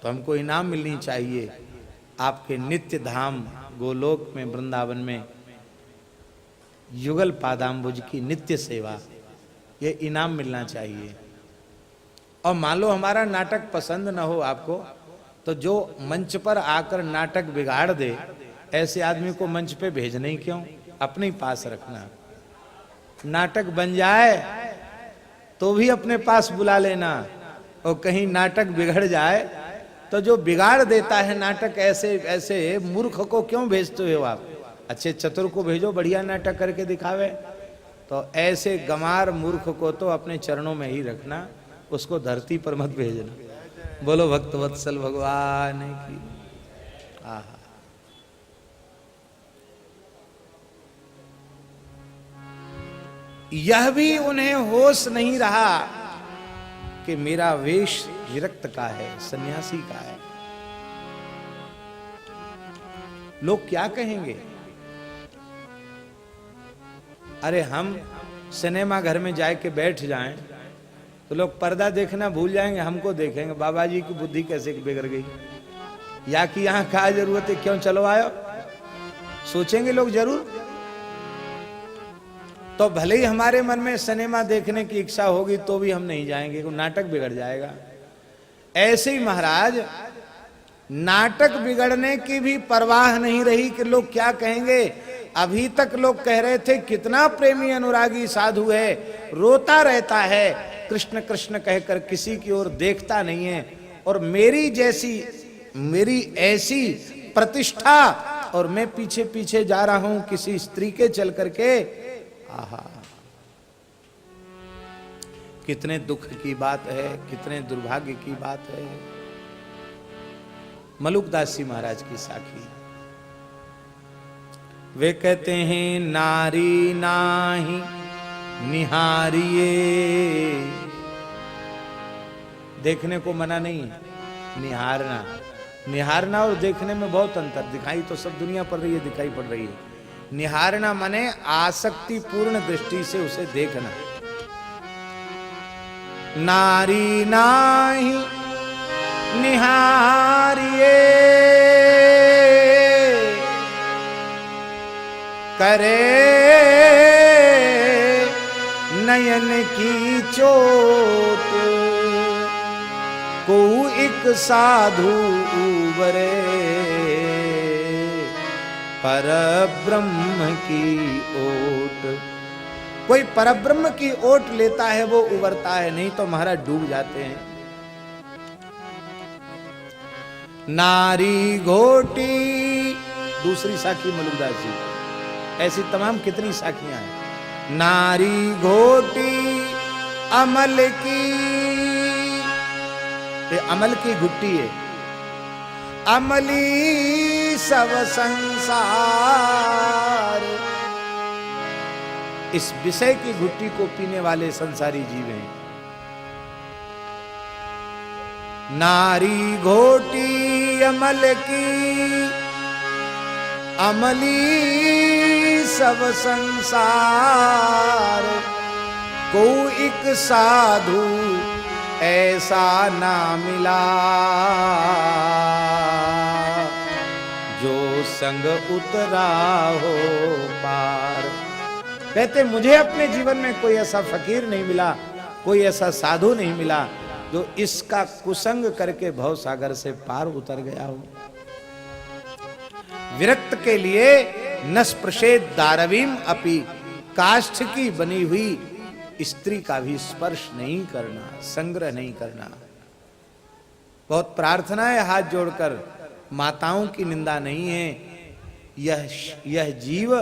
तो हमको इनाम मिलनी चाहिए। आपके नित्य धाम गोलोक में, वृंदावन में युगल पादाम्बुज की नित्य सेवा, ये इनाम मिलना चाहिए। और मान लो हमारा नाटक पसंद न हो आपको, तो जो मंच पर आकर नाटक बिगाड़ दे, ऐसे आदमी को मंच पे भेजना ही क्यों, अपने पास रखना। नाटक बन जाए तो भी अपने पास बुला लेना, और कहीं नाटक बिगड़ जाए तो जो बिगाड़ देता है नाटक, ऐसे मूर्ख को क्यों भेजते हो आप? अच्छे चतुर को भेजो, बढ़िया नाटक करके दिखावे। तो ऐसे गमार मूर्ख को तो अपने चरणों में ही रखना, उसको धरती पर मत भेजना। बोलो भक्त वत्सल भगवान की। आहा, यह भी उन्हें होश नहीं रहा कि मेरा वेश विरक्त का है, सन्यासी का है। लोग क्या कहेंगे? अरे हम सिनेमा घर में जाके बैठ जाएं तो लोग पर्दा देखना भूल जाएंगे, हमको देखेंगे बाबा जी की बुद्धि कैसे बिगड़ गई, या कि यहां क्या जरूरत है, क्यों चलो आयो, सोचेंगे लोग जरूर। तो भले ही हमारे मन में सिनेमा देखने की इच्छा होगी तो भी हम नहीं जाएंगे, वो नाटक बिगड़ जाएगा। ऐसे ही महाराज नाटक बिगड़ने की भी परवाह नहीं रही कि लोग क्या कहेंगे। अभी तक लोग कह रहे थे कितना प्रेमी अनुरागी साधु है, रोता रहता है, कृष्ण कृष्ण कहकर किसी की ओर देखता नहीं है, और मेरी ऐसी प्रतिष्ठा, और मैं पीछे पीछे जा रहा हूं किसी स्त्री के चल करके। आहा, कितने दुख की बात है, कितने दुर्भाग्य की बात है। मलुकदास जी महाराज की साखी, वे कहते हैं नारी नाही निहारिए। देखने को मना नहीं, निहारना। निहारना और देखने में बहुत अंतर। दिखाई तो सब दुनिया पड़ रही है, दिखाई पड़ रही है। निहारना माने आसक्ति पूर्ण दृष्टि से उसे देखना। नारी नाही निहारिए करे नयन की चोट, को एक साधु उबरे पर ब्रह्म की ओट। कोई परब्रह्म की ओट लेता है वो उबरता है, नहीं तो महाराज डूब जाते हैं। नारी घोटी, दूसरी साखी मलुकदास जी। ऐसी तमाम कितनी साखियां हैं। नारी घोटी अमल की, ये अमल की घुट्टी है। अमली सब संसार, इस विषय की घुट्टी को पीने वाले संसारी जीव हैं। नारी घोटी अमल की, अमली सब संसार, को एक साधु ऐसा ना मिला, जो संग उतरा हो पार। कहते मुझे अपने जीवन में कोई ऐसा फकीर नहीं मिला, कोई ऐसा साधु नहीं मिला जो इसका कुसंग करके भव सागर से पार उतर गया हो। विरक्त के लिए नस्पृशेद दारवीम अपि, काष्ठ की बनी हुई स्त्री का भी स्पर्श नहीं करना, संग्रह नहीं करना। बहुत प्रार्थना है हाथ जोड़कर, माताओं की निंदा नहीं है। यह जीव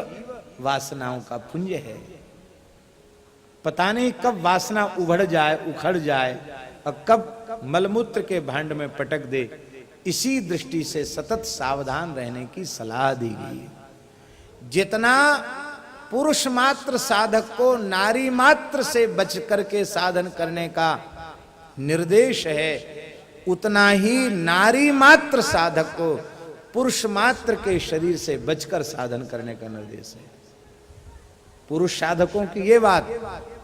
वासनाओं का पुंज है। पता नहीं कब वासना उभड़ जाए, उखड़ जाए और कब मलमूत्र के भांड में पटक दे। इसी दृष्टि से सतत सावधान रहने की सलाह दी गई है। जितना पुरुष मात्र साधक को नारी मात्र से बच करके साधन करने का निर्देश है, उतना ही नारी मात्र साधक को पुरुष मात्र के शरीर से बचकर साधन करने का निर्देश है। पुरुष साधकों की ये बात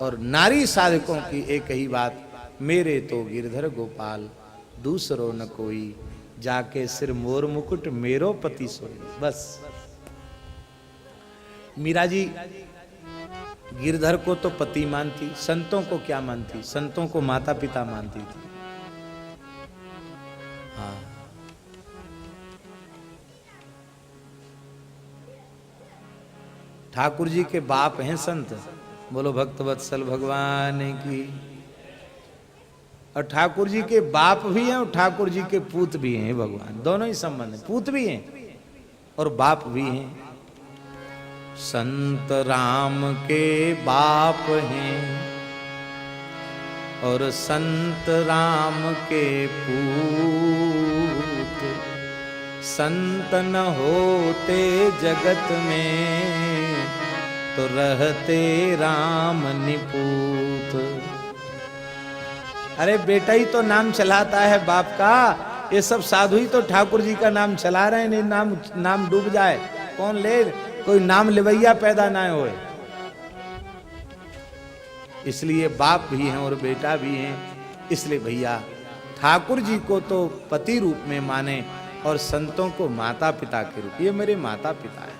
और नारी साधकों की एक ही बात, मेरे तो गिरधर गोपाल दूसरो न कोई, जाके सिर मोर मुकुट मेरो पति सोई। बस मीरा जी गिरधर को तो पति मानती, संतों को क्या मानती? संतों को माता पिता मानती थी। हाँ, ठाकुर जी के बाप हैं संत, बोलो भक्तवत्सल भगवान की। और ठाकुर जी के बाप भी हैं और ठाकुर जी के पूत भी हैं भगवान, दोनों ही संबंध हैं। पूत भी हैं और बाप भी हैं। संत राम के बाप हैं और संत राम के पूत, संत न होते जगत में तो रहते राम निपूत। अरे बेटा ही तो नाम चलाता है बाप का, ये सब साधु ही तो ठाकुर जी का नाम चला रहे हैं। नहीं नाम डूब जाए कौन ले, कोई नाम लेवैया पैदा ना होए। इसलिए बाप भी हैं और बेटा भी हैं। इसलिए भैया ठाकुर जी को तो पति रूप में माने और संतों को माता पिता के रूप, ये मेरे माता पिता है।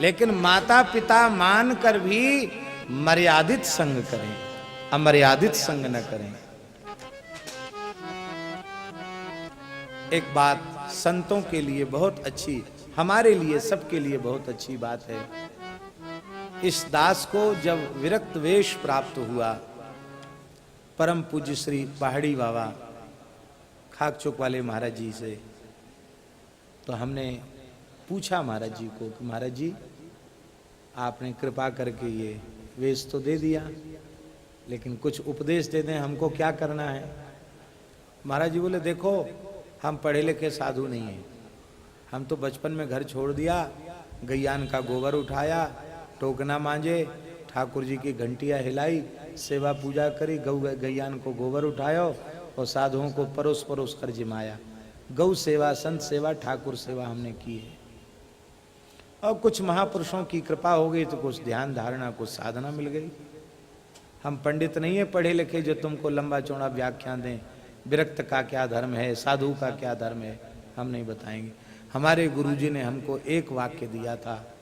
लेकिन माता पिता मानकर भी मर्यादित संग करें, अमर्यादित संग न करें। एक बात संतों के लिए बहुत अच्छी, हमारे लिए सबके लिए बहुत अच्छी बात है। इस दास को जब विरक्त वेश प्राप्त हुआ, परम पूज्य श्री पहाड़ी बाबा खाक चौक वाले महाराज जी से, तो हमने पूछा महाराज जी को कि महाराज जी आपने कृपा करके ये वेश तो दे दिया, लेकिन कुछ उपदेश दे दें, हमको क्या करना है। महाराज जी बोले देखो हम पढ़े लिखे साधु नहीं हैं, हम तो बचपन में घर छोड़ दिया, गैयान का गोबर उठाया, टोकना मांजे, ठाकुर जी की घंटियाँ हिलाई, सेवा पूजा करी, गौ गैयान को गोबर उठाया और साधुओं को परोस परोस कर जिमाया। गौ सेवा, संत सेवा, ठाकुर सेवा हमने की है। और कुछ महापुरुषों की कृपा हो गई तो कुछ ध्यान धारणा, कुछ साधना मिल गई। हम पंडित नहीं है पढ़े लिखे जो तुमको लंबा चौड़ा व्याख्यान दें, विरक्त का क्या धर्म है, साधु का क्या धर्म है, हम नहीं बताएंगे। हमारे गुरुजी ने हमको एक वाक्य दिया था,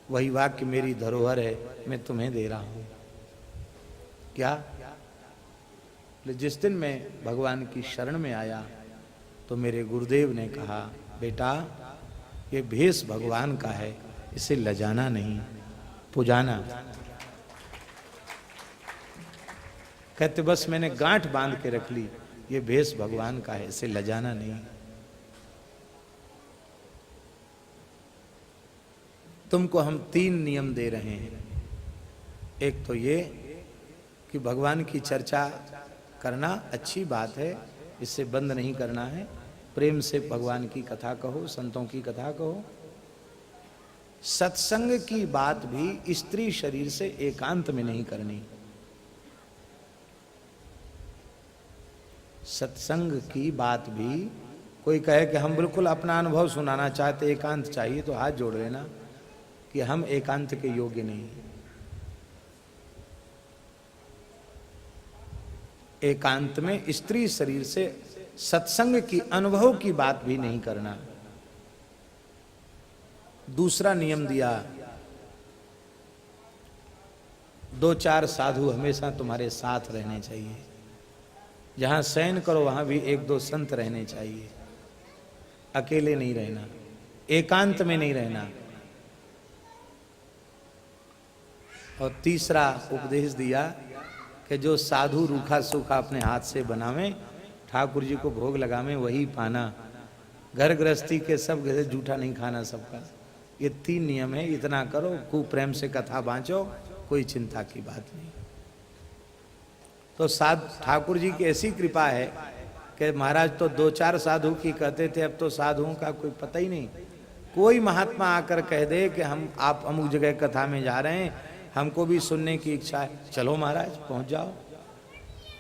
वही वाक्य मेरी धरोहर है, मैं तुम्हें दे रहा हूँ। क्या? जिस दिन मैं भगवान की शरण में आया तो मेरे गुरुदेव ने कहा, बेटा ये भेष भगवान का है, इसे लजाना नहीं, पुजाना। कहते बस मैंने गांठ बांध के रख ली, ये भेष भगवान का है, इसे लजाना नहीं। तुमको हम 3 नियम दे रहे हैं। एक तो ये कि भगवान की चर्चा करना अच्छी बात है, इससे बंद नहीं करना है। प्रेम से भगवान की कथा कहो, संतों की कथा कहो। सत्संग की बात भी स्त्री शरीर से एकांत में नहीं करनी। सत्संग की बात भी कोई कहे कि हम बिल्कुल अपना अनुभव सुनाना चाहते, एकांत चाहिए, तो हाथ जोड़ लेना कि हम एकांत के योग्य नहीं। एकांत में स्त्री शरीर से सत्संग की अनुभव की बात भी नहीं करना। दूसरा नियम दिया, 2-4 साधु हमेशा तुम्हारे साथ रहने चाहिए। जहां शयन करो वहां भी 1-2 संत रहने चाहिए। अकेले नहीं रहना, एकांत में नहीं रहना। और तीसरा उपदेश दिया कि जो साधु रूखा सूखा अपने हाथ से बनावे, ठाकुर जी को भोग लगावे, वही पाना। घर गृहस्थी के सब घर जूठा नहीं खाना सबका। ये 3 नियम है। इतना करो, खूब प्रेम से कथा बांचो, कोई चिंता की बात नहीं। तो ठाकुर जी की ऐसी कृपा है कि महाराज तो 2-4 साधु की कहते थे, अब तो साधुओं का कोई पता ही नहीं। कोई महात्मा आकर कह दे कि आप अमुक जगह कथा में जा रहे हैं, हमको भी सुनने की इच्छा है, चलो महाराज पहुंच जाओ।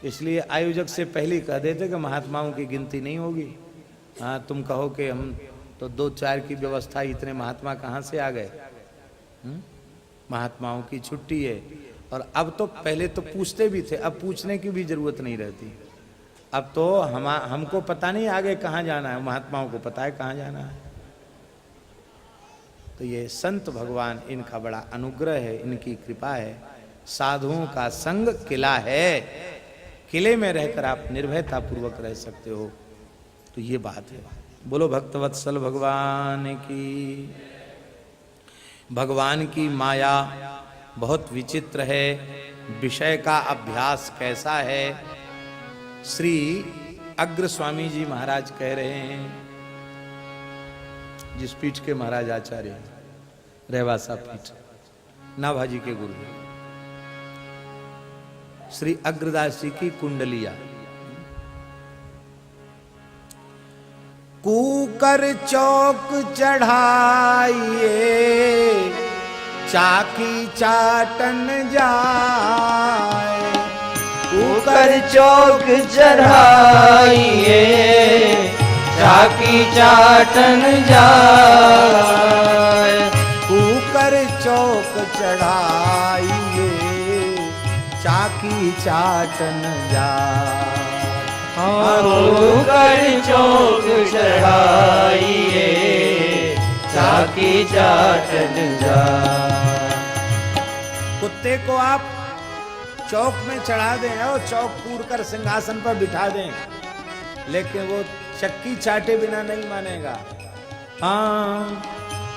इसलिए आयोजक से पहले कह देते कि महात्माओं की गिनती नहीं होगी। हाँ, तुम कहो कि हम तो 2-4 की व्यवस्था, इतने महात्मा कहाँ से आ गए? महात्माओं की छुट्टी है। और अब तो पहले तो पूछते भी थे, अब पूछने की भी जरूरत नहीं रहती। अब तो हमको पता नहीं आगे कहाँ जाना है, महात्माओं को पता है कहाँ जाना है। तो ये संत भगवान, इनका बड़ा अनुग्रह है, इनकी कृपा है। साधुओं का संग किला है, किले में रहकर आप निर्भयता पूर्वक रह सकते हो। तो ये बात है। बोलो भक्तवत्सल भगवान की। भगवान की माया बहुत विचित्र है। विषय का अभ्यास कैसा है? श्री अग्र स्वामी जी महाराज कह रहे हैं, जिस पीठ के महाराज आचार्य हैं, रहवासा पीठ, नाभाजी के गुरु, श्री अग्रदास जी की कुंडलिया। कूकर चौक चढ़ाइए, चाकी चाटन जाए। कूकर चौक चढ़ाइए, चाकी चाटन जाए। कूकर चौक चढ़ाइए, चाकी चाटन जाए। कूकर चौक चढ़ाइए, चाकी चाटन जाए। कुत्ते को आप चौक में चढ़ा दें और चौक कूड़ कर सिंहासन पर बिठा दें, लेकिन वो चक्की चाटे बिना नहीं मानेगा। हाँ,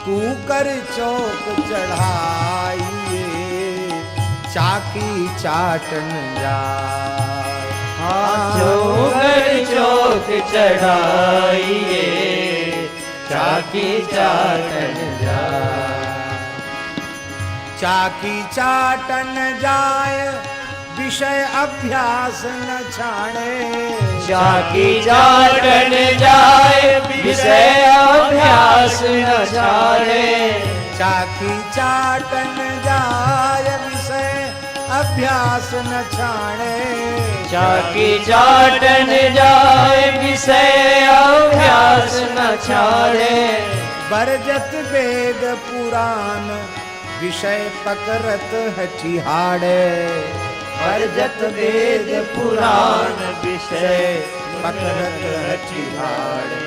कूकर चौक चढ़ाइए, चाकी चाटन जाए। कूकर चौक चढ़ाइए, चाकी चाटन जाए। चाकी चाटन जाए, विषय अभ्यास न छाड़े। चाकी चाटन जाए, विषय अभ्यास न छाड़े। चाकी चाटन जाए, विषय अभ्यास न छाड़े। चाकी चाटन जाए, विषय अभ्यास न छाड़े। बरजत वेद पुराण, विषय पकड़त हठिहाड़े। बरजत वेद पुराण, विषय पकड़त हठिहाड़े।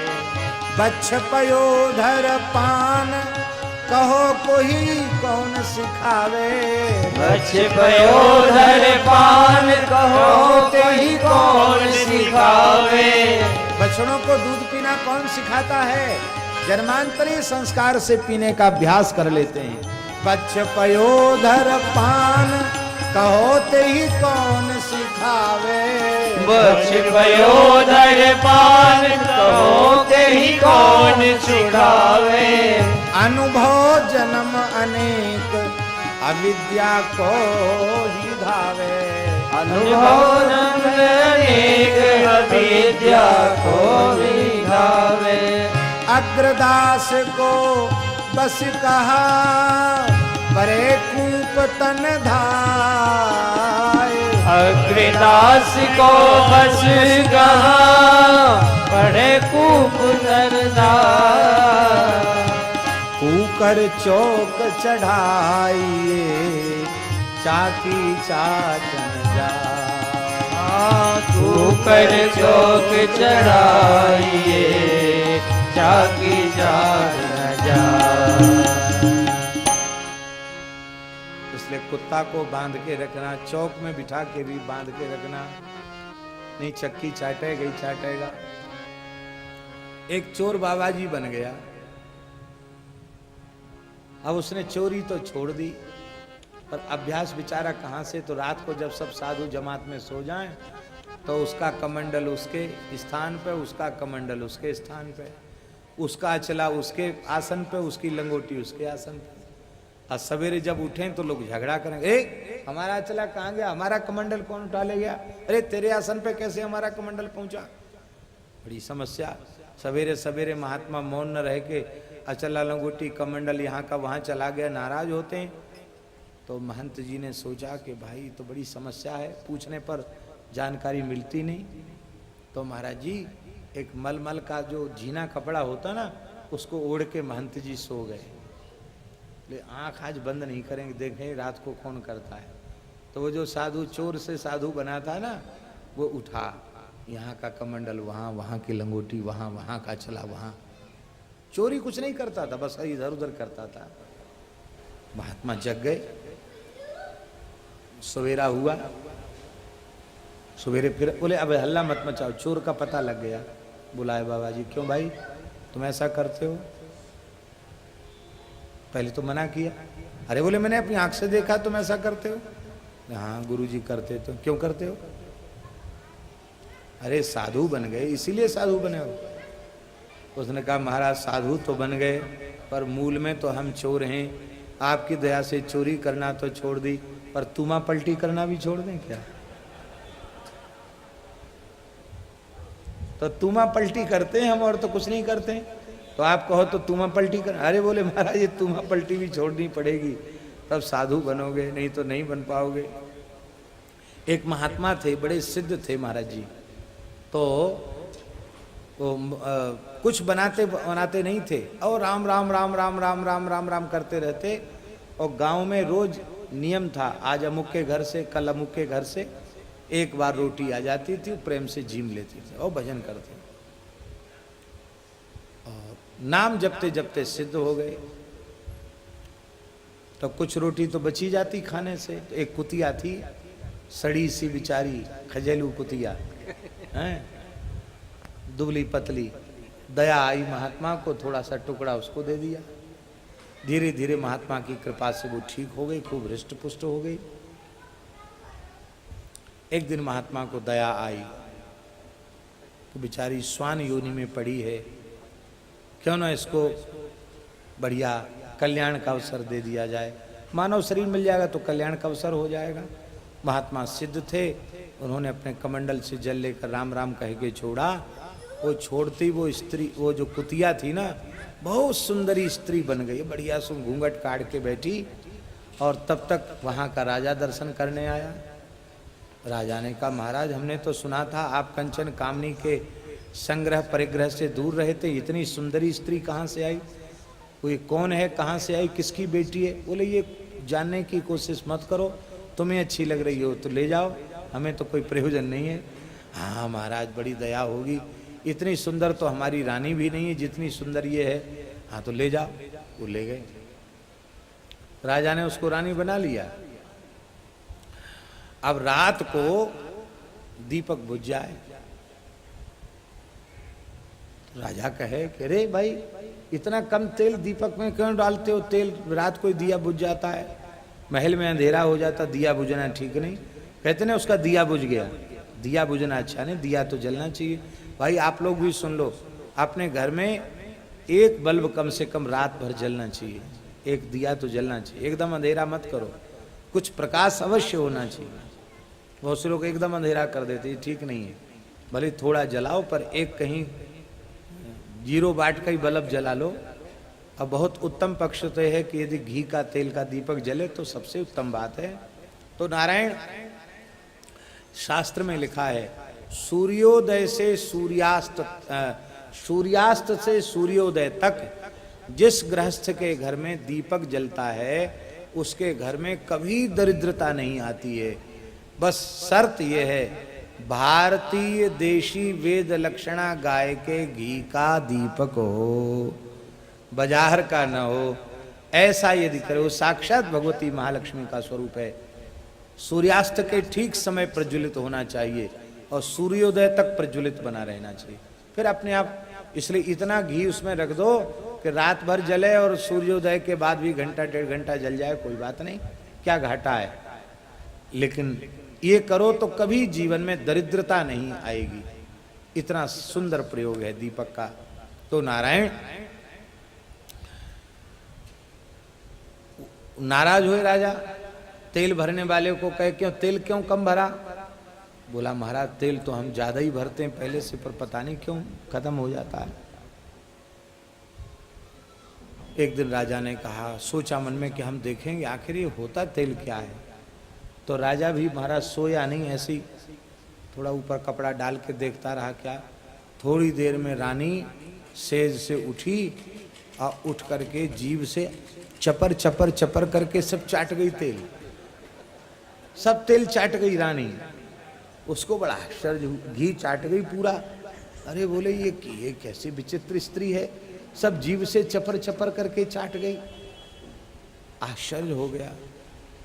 बच्छ पयोधर पान, कहो कोई कौन सिखावे। बच्छ पयोधर पान, कहो कोई कौन सिखावे। बछड़ों को दूध पीना कौन सिखाता है? जन्मांतरीय संस्कार से पीने का अभ्यास कर लेते हैं। बच्छ पयोधर पान, कहो ते ही कौन सिखावे। बक्ष भयो धर पान कहो ते ही कौन सिखावे। अनुभव जन्म अनेक अविद्या को ही धावे। अनुभव जन्म अनेक अविद्या को ही धावे। अग्रदास को बस कहा परे कूप तन धाय। अग्रदास को बस कहा परे कूप तन धाय। कुकर चौक चढ़ाइए चाकी चाटन जा। कुकर चौक चढ़ाइए चाकी चाटन जा। इसलिए कुत्ता को बांध के रखना, चौक में बिठा के भी बांध के रखना, नहीं चक्की चाटेगा ही चाटेगा। एक चोर बाबा जी बन गया। अब उसने चोरी तो छोड़ दी, पर अभ्यास बेचारा कहां से, तो रात को जब सब साधु जमात में सो जाएं तो उसका कमंडल उसके स्थान पे, उसका कमंडल उसके स्थान पे, उसका अचला उसके आसन पे, उसकी लंगोटी उसके आसन पे। और सवेरे जब उठें तो लोग झगड़ा करेंगे, ए हमारा अचला कहाँ गया, हमारा कमंडल कौन उठा ले गया, अरे तेरे आसन पे कैसे हमारा कमंडल पहुंचा। बड़ी समस्या। सवेरे सवेरे महात्मा मौन न रह के अचला लंगोटी कमंडल यहाँ का वहाँ चला गया, नाराज होते हैं। तो महंत जी ने सोचा कि भाई तो बड़ी समस्या है, पूछने पर जानकारी मिलती नहीं। तो महाराज जी एक मलमल का जो झीना कपड़ा होता ना, उसको ओढ़ के महंत जी सो गए। ले आँख आज बंद नहीं करेंगे, देखें रात को कौन करता है। तो वो जो साधु चोर से साधु बना था ना, वो उठा, यहाँ का कमंडल वहाँ, वहाँ की लंगोटी वहाँ, वहाँ का चला वहाँ। चोरी कुछ नहीं करता था, बस इधर उधर करता था। महात्मा जग गए। सवेरा हुआ, सवेरे फिर बोले अब हल्ला मत मचाओ, चोर का पता लग गया। बुलाए बाबा जी, क्यों भाई तुम ऐसा करते हो, पहले तो मना किया। अरे बोले मैंने अपनी आंख से देखा तुम ऐसा करते हो। हाँ गुरुजी करते। तो क्यों करते हो। अरे साधु बन गए इसीलिए साधु बने हो। उसने कहा महाराज साधु तो बन गए, पर मूल में तो हम चोर हैं। आपकी दया से चोरी करना तो छोड़ दी, पर तुमा पलटी करना भी छोड़ दें क्या। तो तुमा पलटी करते हैं हम, और तो कुछ नहीं करते हैं। तो आप कहो तो तुमा पलटी कर। अरे बोले महाराज ये तुमा पलटी भी छोड़नी पड़ेगी, तब साधु बनोगे, नहीं तो नहीं बन पाओगे। एक महात्मा थे, बड़े सिद्ध थे महाराज जी। तो वो कुछ बनाते बनाते नहीं थे, और राम राम राम राम राम राम राम राम करते रहते। और गांव में रोज नियम था, आज अमुक के घर से, कल अमुक के घर से एक बार रोटी आ जाती थी, प्रेम से झीम लेती थी और भजन करते। और नाम जपते जपते सिद्ध हो गए। तो कुछ रोटी तो बची जाती खाने से। तो एक कुतिया थी, सड़ी सी बिचारी, खजेलू कुतिया हैं, दुबली पतली। दया आई महात्मा को, थोड़ा सा टुकड़ा उसको दे दिया। धीरे धीरे महात्मा की कृपा से वो ठीक हो गई, खूब हृष्ट पुष्ट हो गई। एक दिन महात्मा को दया आई कि बेचारी स्वान योनि में पड़ी है, क्यों ना इसको बढ़िया कल्याण का अवसर दे दिया जाए। मानव शरीर मिल जाएगा तो कल्याण का अवसर हो जाएगा। महात्मा सिद्ध थे, उन्होंने अपने कमंडल से जल लेकर राम राम कह के छोड़ा। वो छोड़ती वो स्त्री, वो जो कुतिया थी ना, बहुत सुंदरी स्त्री बन गई, बढ़िया सुन घूंघट काट के बैठी। और तब तक वहाँ का राजा दर्शन करने आया। राजा ने कहा महाराज हमने तो सुना था आप कंचन कामनी के संग्रह परिग्रह से दूर रहे थे, इतनी सुंदरी स्त्री कहाँ से आई, कोई कौन है, कहाँ से आई, किसकी बेटी है। बोले ये जानने की कोशिश मत करो, तुम्हें अच्छी लग रही हो तो ले जाओ, हमें तो कोई प्रयोजन नहीं है। हाँ महाराज बड़ी दया होगी, इतनी सुंदर तो हमारी रानी भी नहीं है जितनी सुंदर ये है। हाँ तो ले जाओ। वो ले गए, राजा ने उसको रानी बना लिया। अब रात को दीपक बुझ जाए, तो राजा कहे कि अरे भाई इतना कम तेल दीपक में क्यों डालते हो, तेल रात को दिया बुझ जाता है। महल में अंधेरा हो जाता, दिया बुझना ठीक नहीं। कहते ना उसका दिया बुझ गया, दिया बुझना अच्छा नहीं, दिया तो जलना चाहिए। भाई आप लोग भी सुन लो, अपने घर में एक बल्ब कम से कम रात भर जलना चाहिए, एक दिया तो जलना चाहिए। एकदम अंधेरा मत करो, कुछ प्रकाश अवश्य होना चाहिए। बहुत से लोग एकदम अंधेरा कर देते, ठीक नहीं है। भले थोड़ा जलाओ, पर एक कहीं 0 वाट का ही बल्ब जला लो। अब बहुत उत्तम पक्ष तो है कि यदि घी का तेल का दीपक जले तो सबसे उत्तम बात है। तो नारायण शास्त्र में लिखा है, सूर्योदय से सूर्यास्त से सूर्योदय तक जिस गृहस्थ के घर में दीपक जलता है उसके घर में कभी दरिद्रता नहीं आती है। बस शर्त यह है, भारतीय देशी वेद लक्षणा गाय के घी का दीपक हो, बाजार का न हो। ऐसा यदि करे, वो साक्षात भगवती महालक्ष्मी का स्वरूप है। सूर्यास्त के ठीक समय प्रज्वलित होना चाहिए और सूर्योदय तक प्रज्वलित बना रहना चाहिए, फिर अपने आप। इसलिए इतना घी उसमें रख दो कि रात भर जले और सूर्योदय के बाद भी घंटा 1.5 घंटा जल जाए, कोई बात नहीं, क्या घाटा है। लेकिन ये करो तो कभी जीवन में दरिद्रता नहीं आएगी। इतना सुंदर प्रयोग है दीपक का। तो नारायण नाराज हुए राजा, तेल भरने वाले को कहे क्यों तेल क्यों कम भरा? बोला महाराज तेल तो हम ज्यादा ही भरते हैं पहले से, पर पता नहीं क्यों खत्म हो जाता है। एक दिन राजा ने कहा, सोचा मन में कि हम देखेंगे आखिर ये होता तेल क्या है। तो राजा भी महाराज सोया नहीं, ऐसी थोड़ा ऊपर कपड़ा डाल के देखता रहा। क्या थोड़ी देर में रानी सेज से उठी और उठ करके जीभ से चपर चपर चपर करके सब चाट गई तेल, सब तेल चाट गई रानी। उसको बड़ा आश्चर्य, घी चाट गई पूरा। अरे बोले ये कैसी विचित्र स्त्री है, सब जीभ से चपर चपर करके चाट गई। आश्चर्य हो गया।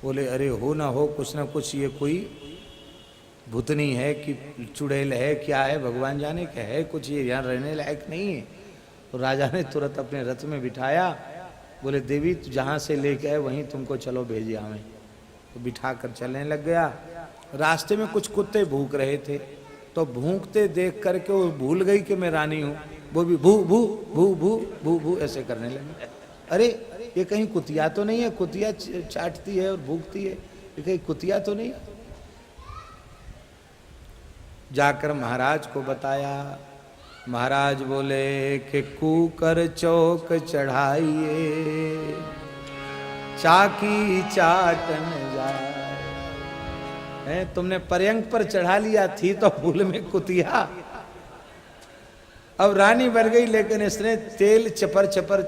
बोले अरे हो ना हो कुछ ना कुछ ये कोई भूतनी है कि चुड़ैल है, क्या है भगवान जाने क्या है, कुछ ये यहाँ रहने लायक नहीं है। तो राजा ने तुरंत अपने रथ में बिठाया। बोले देवी जहाँ से लेके आए वहीं तुमको चलो भेजे हमें। तो बिठा कर चलने लग गया। रास्ते में कुछ कुत्ते भूख रहे थे, तो भूखते देख करके वो भूल गई कि मैं रानी हूँ। वो भी भू भू भू भू भू भू ऐसे करने लगे। अरे ये कहीं कुतिया तो नहीं है, कुतिया चाटती है और भूखती है, ये कहीं कुतिया तो नहीं। जाकर महाराज को बताया। महाराज बोले कि कूकर चौक चढ़ाइए चाकी चाटन जाए। तुमने पर्यंक पर चढ़ा लिया, थी तो भूल में कुतिया। अब रानी बन गई, लेकिन इसने तेल चपर चपर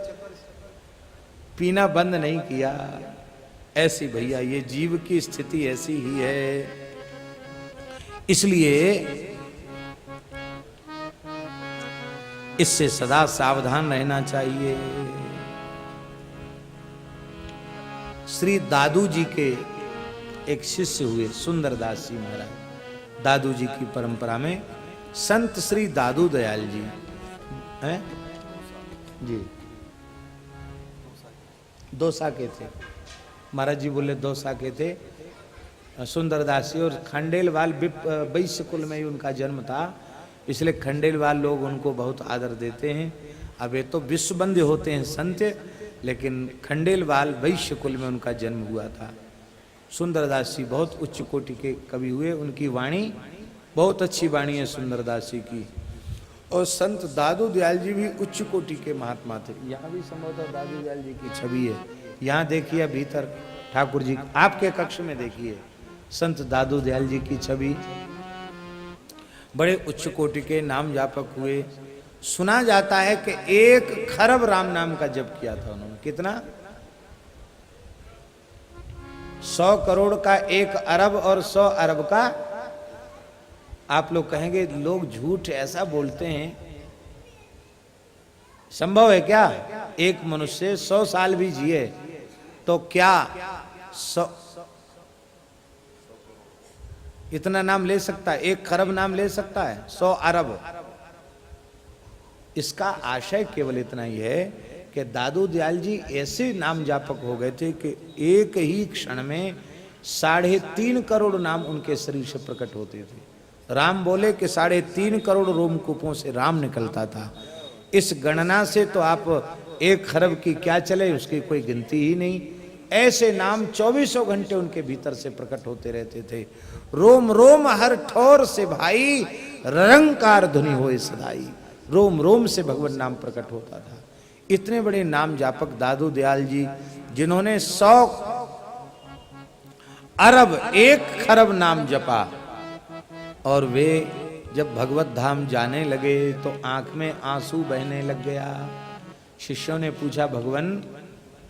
पीना बंद नहीं किया। ऐसी भैया ये जीव की स्थिति ऐसी ही है। इसलिए इससे सदा सावधान रहना चाहिए। श्री दादू जी के एक शिष्य हुए सुंदरदास जी महाराज। दादू जी की परंपरा में संत श्री दादू दयाल जी हैं जी, दौसा के थे। महाराज जी बोले दौसा के थे सुंदरदास जी, और खंडेलवाल वैश्य कुल में ही उनका जन्म था, इसलिए खंडेलवाल लोग उनको बहुत आदर देते हैं। अब ये तो विश्वबंदी होते हैं संत, लेकिन खंडेलवाल वैश्य कुल में उनका जन्म हुआ था। सुंदरदास जी बहुत उच्च कोटि के कवि हुए, उनकी वाणी बहुत अच्छी वाणी है सुंदरदास जी की। और संत दादू दयाल जी भी उच्च कोटि के महात्मा थे। यहाँ भी संभवतः दादू दयाल जी की छवि है, यहाँ देखिए भीतर ठाकुर जी आपके कक्ष में देखिए संत दादू दयाल जी की छवि। बड़े उच्च कोटि के नाम जापक हुए। सुना जाता है कि 1 खरब राम नाम का जप किया था उन्होंने। कितना? 100 करोड़ का 1 अरब और 100 अरब का। आप लोग कहेंगे लोग झूठ ऐसा बोलते हैं, संभव है क्या? एक मनुष्य 100 साल भी जिए तो क्या 100 इतना नाम ले सकता है? 1 खरब नाम ले सकता है? 100 अरब। इसका आशय केवल इतना ही है कि दादू दयाल जी ऐसे नाम जापक हो गए थे कि एक ही क्षण में 3.5 करोड़ नाम उनके शरीर से प्रकट होते थे। राम बोले कि 3.5 करोड़ रोमकूपों से राम निकलता था। इस गणना से तो आप 1 खरब की क्या चले, उसकी कोई गिनती ही नहीं। ऐसे नाम 24 घंटे उनके भीतर से प्रकट होते रहते थे। रोम रोम हर ठोर से भाई, रंकार ध्वनि होए सदाई। रोम रोम से भगवान नाम प्रकट होता था। इतने बड़े नाम जापक दादू दयाल जी, जिन्होंने 100 अरब 1 खरब नाम जपा, और वे जब भगवत धाम जाने लगे तो आंख में आंसू बहने लग गया। शिष्यों ने पूछा, भगवान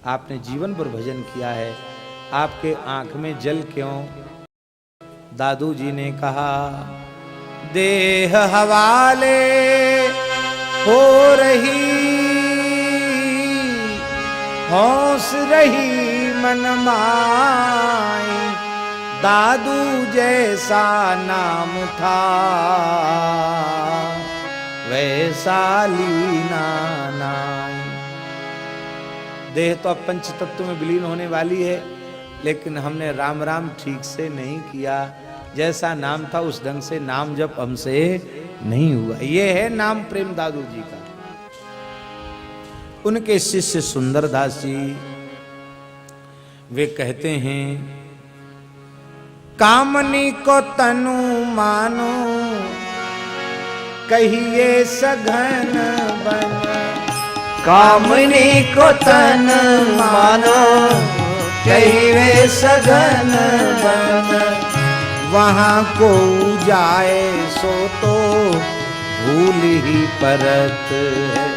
आपने जीवन भर भजन किया है, आपके आंख में जल क्यों? दादू जी ने कहा, देह हवाले हो रही, हौस रही मन माई, दादू जैसा नाम था वैसा लीना नाई। देह तो अब पंच तत्व में विलीन होने वाली है, लेकिन हमने राम राम ठीक से नहीं किया। जैसा नाम था उस ढंग से नाम जब हमसे नहीं हुआ। ये है नाम प्रेम दादू जी का। उनके शिष्य सुंदरदास जी वे कहते हैं, कामनी को तनु मानो, कहिए सघन बन। कामनी को तन मानो, कहिए सघन बन। वहां को जाए सो तो भूल ही परत है।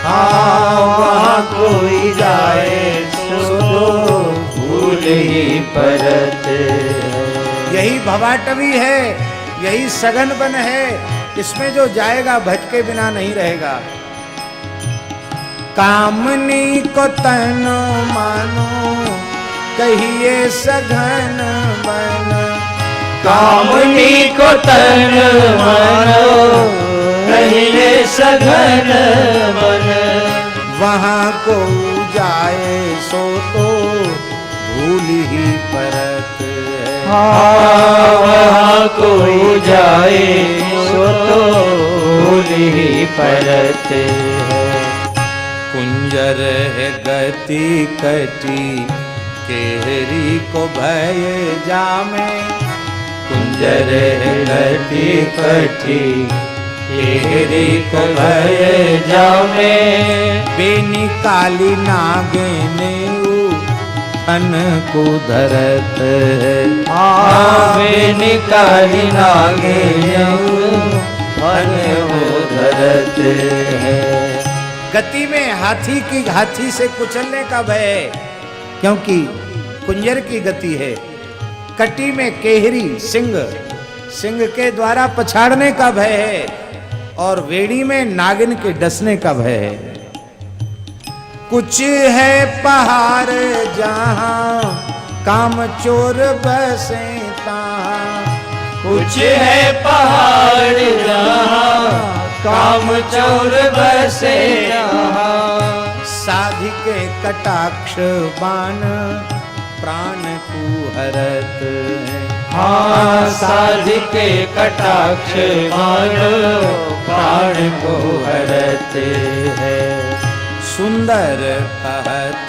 हाँ, वहाँ कोई जाए सो तो भूल ही परत। यही भवाटवी है, यही सघन बन है, इसमें जो जाएगा भटके बिना नहीं रहेगा। कामनी को तन मानो, कहिए सघन बन। कामनी को तन मानो, कहिए सघन बन। वहां को जाए सो तो भूल ही परत है। हाँ, वहाँ कोई जाए सो तो भूल ही परत है। कुंजर है गति कटी, केहरी को भय जामे। कुंजर है गति कटी, केहरी को भय जामे। बेनी काली नागिने फन को धरत है। हाँ, बेनी काली नागिने फन को धरत है। गति में हाथी से कुचलने का भय है, क्योंकि कुंजर की गति है। कटी में केहरी सिंह के द्वारा पछाड़ने का भय है, और वेड़ी में नागिन के डसने का भय है। कुछ है पहाड़ जहां काम चोर बसे तहां। कुछ है पहाड़ जहां काम चोर बसे तहां। साधिके कटाक्ष बाण प्राण कुहरत है। हाँ, साधिके कटाक्ष बाण प्राण को हरत है। सुंदर कहत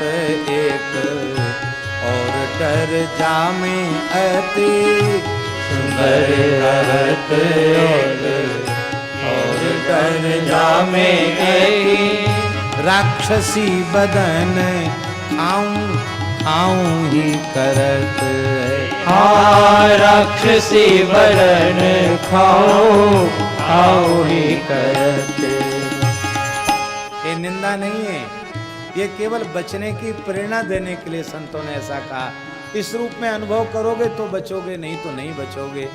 एक और डर जामे अति। सुंदर कहत एक और डर जामे अति। राक्षसी बदन खाऊं ही करत है। हाँ, राक्षसी बदन खाऊं ही करत। ये निंदा नहीं है, ये केवल बचने की प्रेरणा देने के लिए संतों ने ऐसा कहा। इस रूप में अनुभव करोगे तो बचोगे, नहीं तो नहीं बचोगे।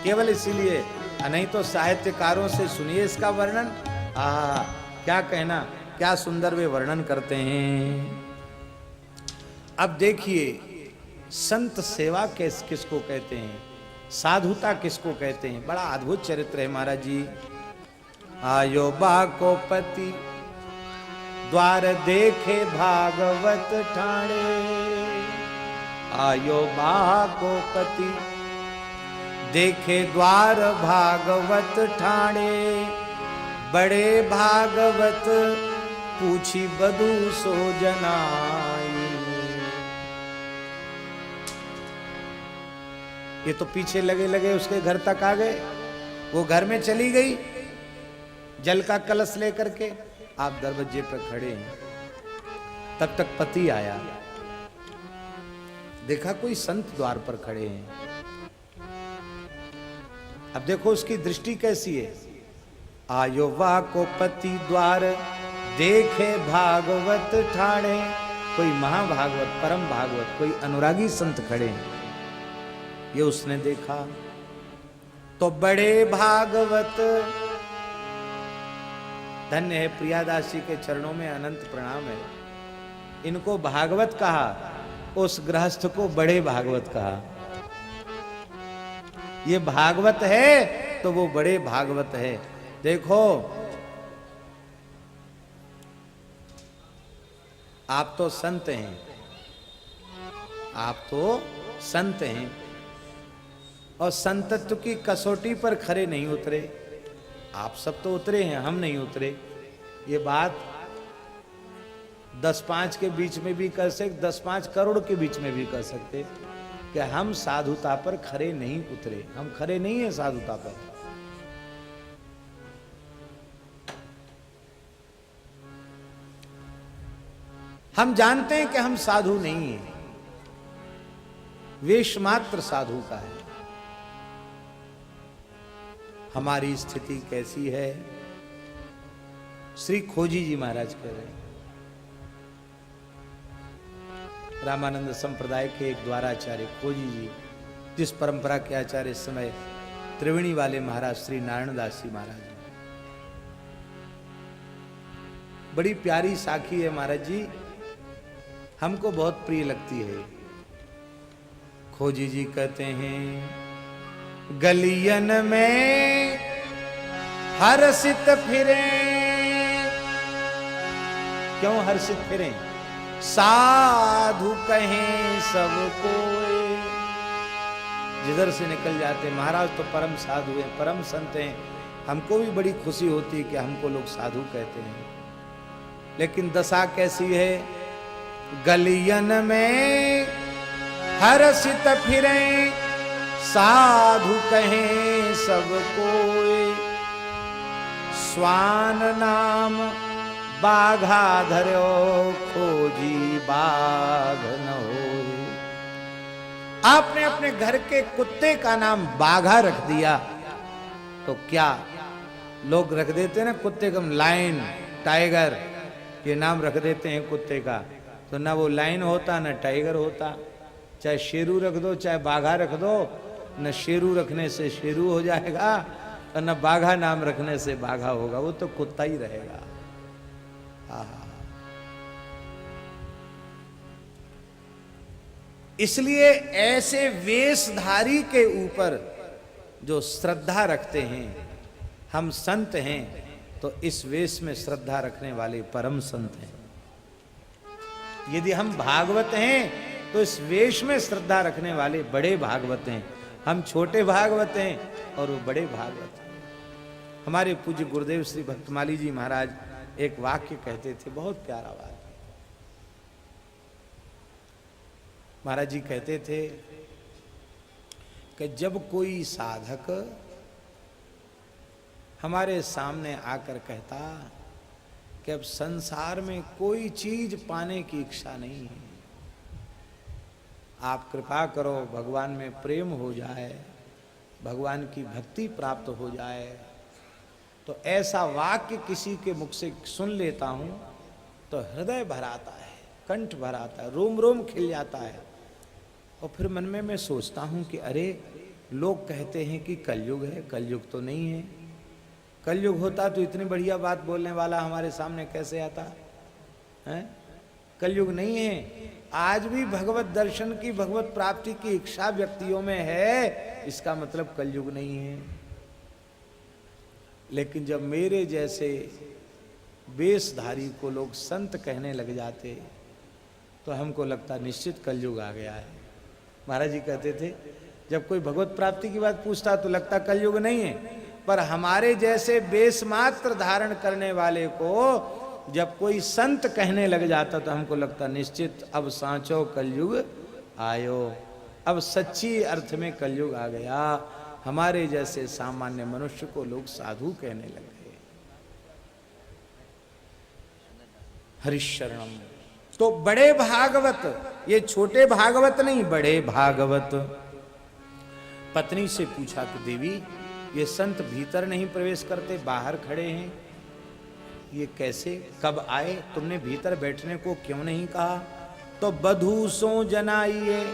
केवल इसीलिए, नहीं तो साहित्यकारों से सुनिए इसका वर्णन। क्या कहना, क्या सुंदर वे वर्णन करते हैं। अब देखिए, संत सेवा किसको कहते हैं, साधुता किसको कहते हैं। बड़ा अद्भुत चरित्र है महाराज जी। आयो बा को पति द्वार देखे भागवत ठाणे, आयो बाको पति देखे द्वार भागवत ठाणे, बड़े भागवत पूछी बधू सो जनाई। ये तो पीछे लगे लगे उसके घर तक आ गए, वो घर में चली गई जल का कलश लेकर के। आप दरवाजे पर खड़े हैं, तब तक पति आया, देखा कोई संत द्वार पर खड़े हैं। अब देखो उसकी दृष्टि कैसी है। आयो वा को पति द्वार देखे भागवत ठाणे, कोई महाभागवत परम भागवत कोई अनुरागी संत खड़े हैं, ये उसने देखा तो बड़े भागवत। धन्य है प्रियादासी के चरणों में अनंत प्रणाम है। इनको भागवत कहा, उस गृहस्थ को बड़े भागवत कहा। ये भागवत है तो वो बड़े भागवत है। देखो आप तो संत हैं, आप तो संत हैं और संतत्व की कसौटी पर खरे नहीं उतरे। आप सब तो उतरे हैं, हम नहीं उतरे। ये बात 10-5 के बीच में भी कर सकते, 10-5 करोड़ के बीच में भी कर सकते कि हम साधुता पर खरे नहीं उतरे। हम खरे नहीं हैं साधुता पर। हम जानते हैं कि हम साधु नहीं हैं, वेश मात्र साधु का है। हमारी स्थिति कैसी है? श्री खोजी जी महाराज कह रहे हैं, रामानंद संप्रदाय के एक द्वाराचार्य खोजी जी, जिस परंपरा के आचार्य इस समय त्रिवेणी वाले महाराज श्री नारायण दास जी महाराज। बड़ी प्यारी साखी है महाराज जी, हमको बहुत प्रिय लगती है। खोजी जी कहते हैं, गलियन में हर्षित फिरे, क्यों हर्षित फिरे? साधु कहें सब कोई। जिधर से निकल जाते महाराज तो परम साधु हैं, परम संत हैं। हमको भी बड़ी खुशी होती है कि हमको लोग साधु कहते हैं। लेकिन दशा कैसी है? गलियन में हर्षित फिरे, साधु कहें सब कोई। स्वान नाम बाघा धरो, खोजी बाघ न हो। आपने अपने घर के कुत्ते का नाम बाघा रख दिया तो क्या लोग रख देते ना कुत्ते का, लायन, टाइगर, ये नाम रख देते हैं कुत्ते का, तो ना वो लायन होता ना टाइगर होता। चाहे शेरू रख दो चाहे बाघा रख दो, न शेरू रखने से शेरू हो जाएगा और न बाघा नाम रखने से बाघा होगा, वो तो कुत्ता ही रहेगा। इसलिए ऐसे वेशधारी के ऊपर जो श्रद्धा रखते हैं, हम संत हैं तो इस वेश में श्रद्धा रखने वाले परम संत हैं। यदि हम भागवत हैं तो इस वेश में श्रद्धा रखने वाले बड़े भागवत हैं। हम छोटे भागवत हैं और वो बड़े भागवत हैं। हमारे पूज्य गुरुदेव श्री भक्तमाली जी महाराज एक वाक्य कहते थे, बहुत प्यारा वाक्य। महाराज जी कहते थे कि जब कोई साधक हमारे सामने आकर कहता कि अब संसार में कोई चीज पाने की इच्छा नहीं है, आप कृपा करो भगवान में प्रेम हो जाए, भगवान की भक्ति प्राप्त हो जाए, तो ऐसा वाक्य किसी के मुख से सुन लेता हूं तो हृदय भर आता है, कंठ भर आता है, रोम रोम खिल जाता है। और फिर मन में मैं सोचता हूं कि अरे लोग कहते हैं कि कलयुग है, कलयुग तो नहीं है। कलयुग होता तो इतनी बढ़िया बात बोलने वाला हमारे सामने कैसे आता है? कलयुग नहीं है। आज भी भगवत दर्शन की, भगवत प्राप्ति की इच्छा व्यक्तियों में है, इसका मतलब कलयुग नहीं है। लेकिन जब मेरे जैसे वेशधारी को लोग संत कहने लग जाते तो हमको लगता निश्चित कलयुग आ गया है। महाराज जी कहते थे जब कोई भगवत प्राप्ति की बात पूछता तो लगता कलयुग नहीं है, पर हमारे जैसे वेश मात्र धारण करने वाले को जब कोई संत कहने लग जाता तो हमको लगता निश्चित अब सांचो कलयुग आयो, अब सच्ची अर्थ में कलयुग आ गया। हमारे जैसे सामान्य मनुष्य को लोग साधु कहने लगे। हरिशरणम तो बड़े भागवत, ये छोटे भागवत नहीं, बड़े भागवत। पत्नी से पूछा कि देवी ये संत भीतर नहीं प्रवेश करते, बाहर खड़े हैं, ये कैसे, कब आए, तुमने भीतर बैठने को क्यों नहीं कहा? तो बधू सो जनाइए,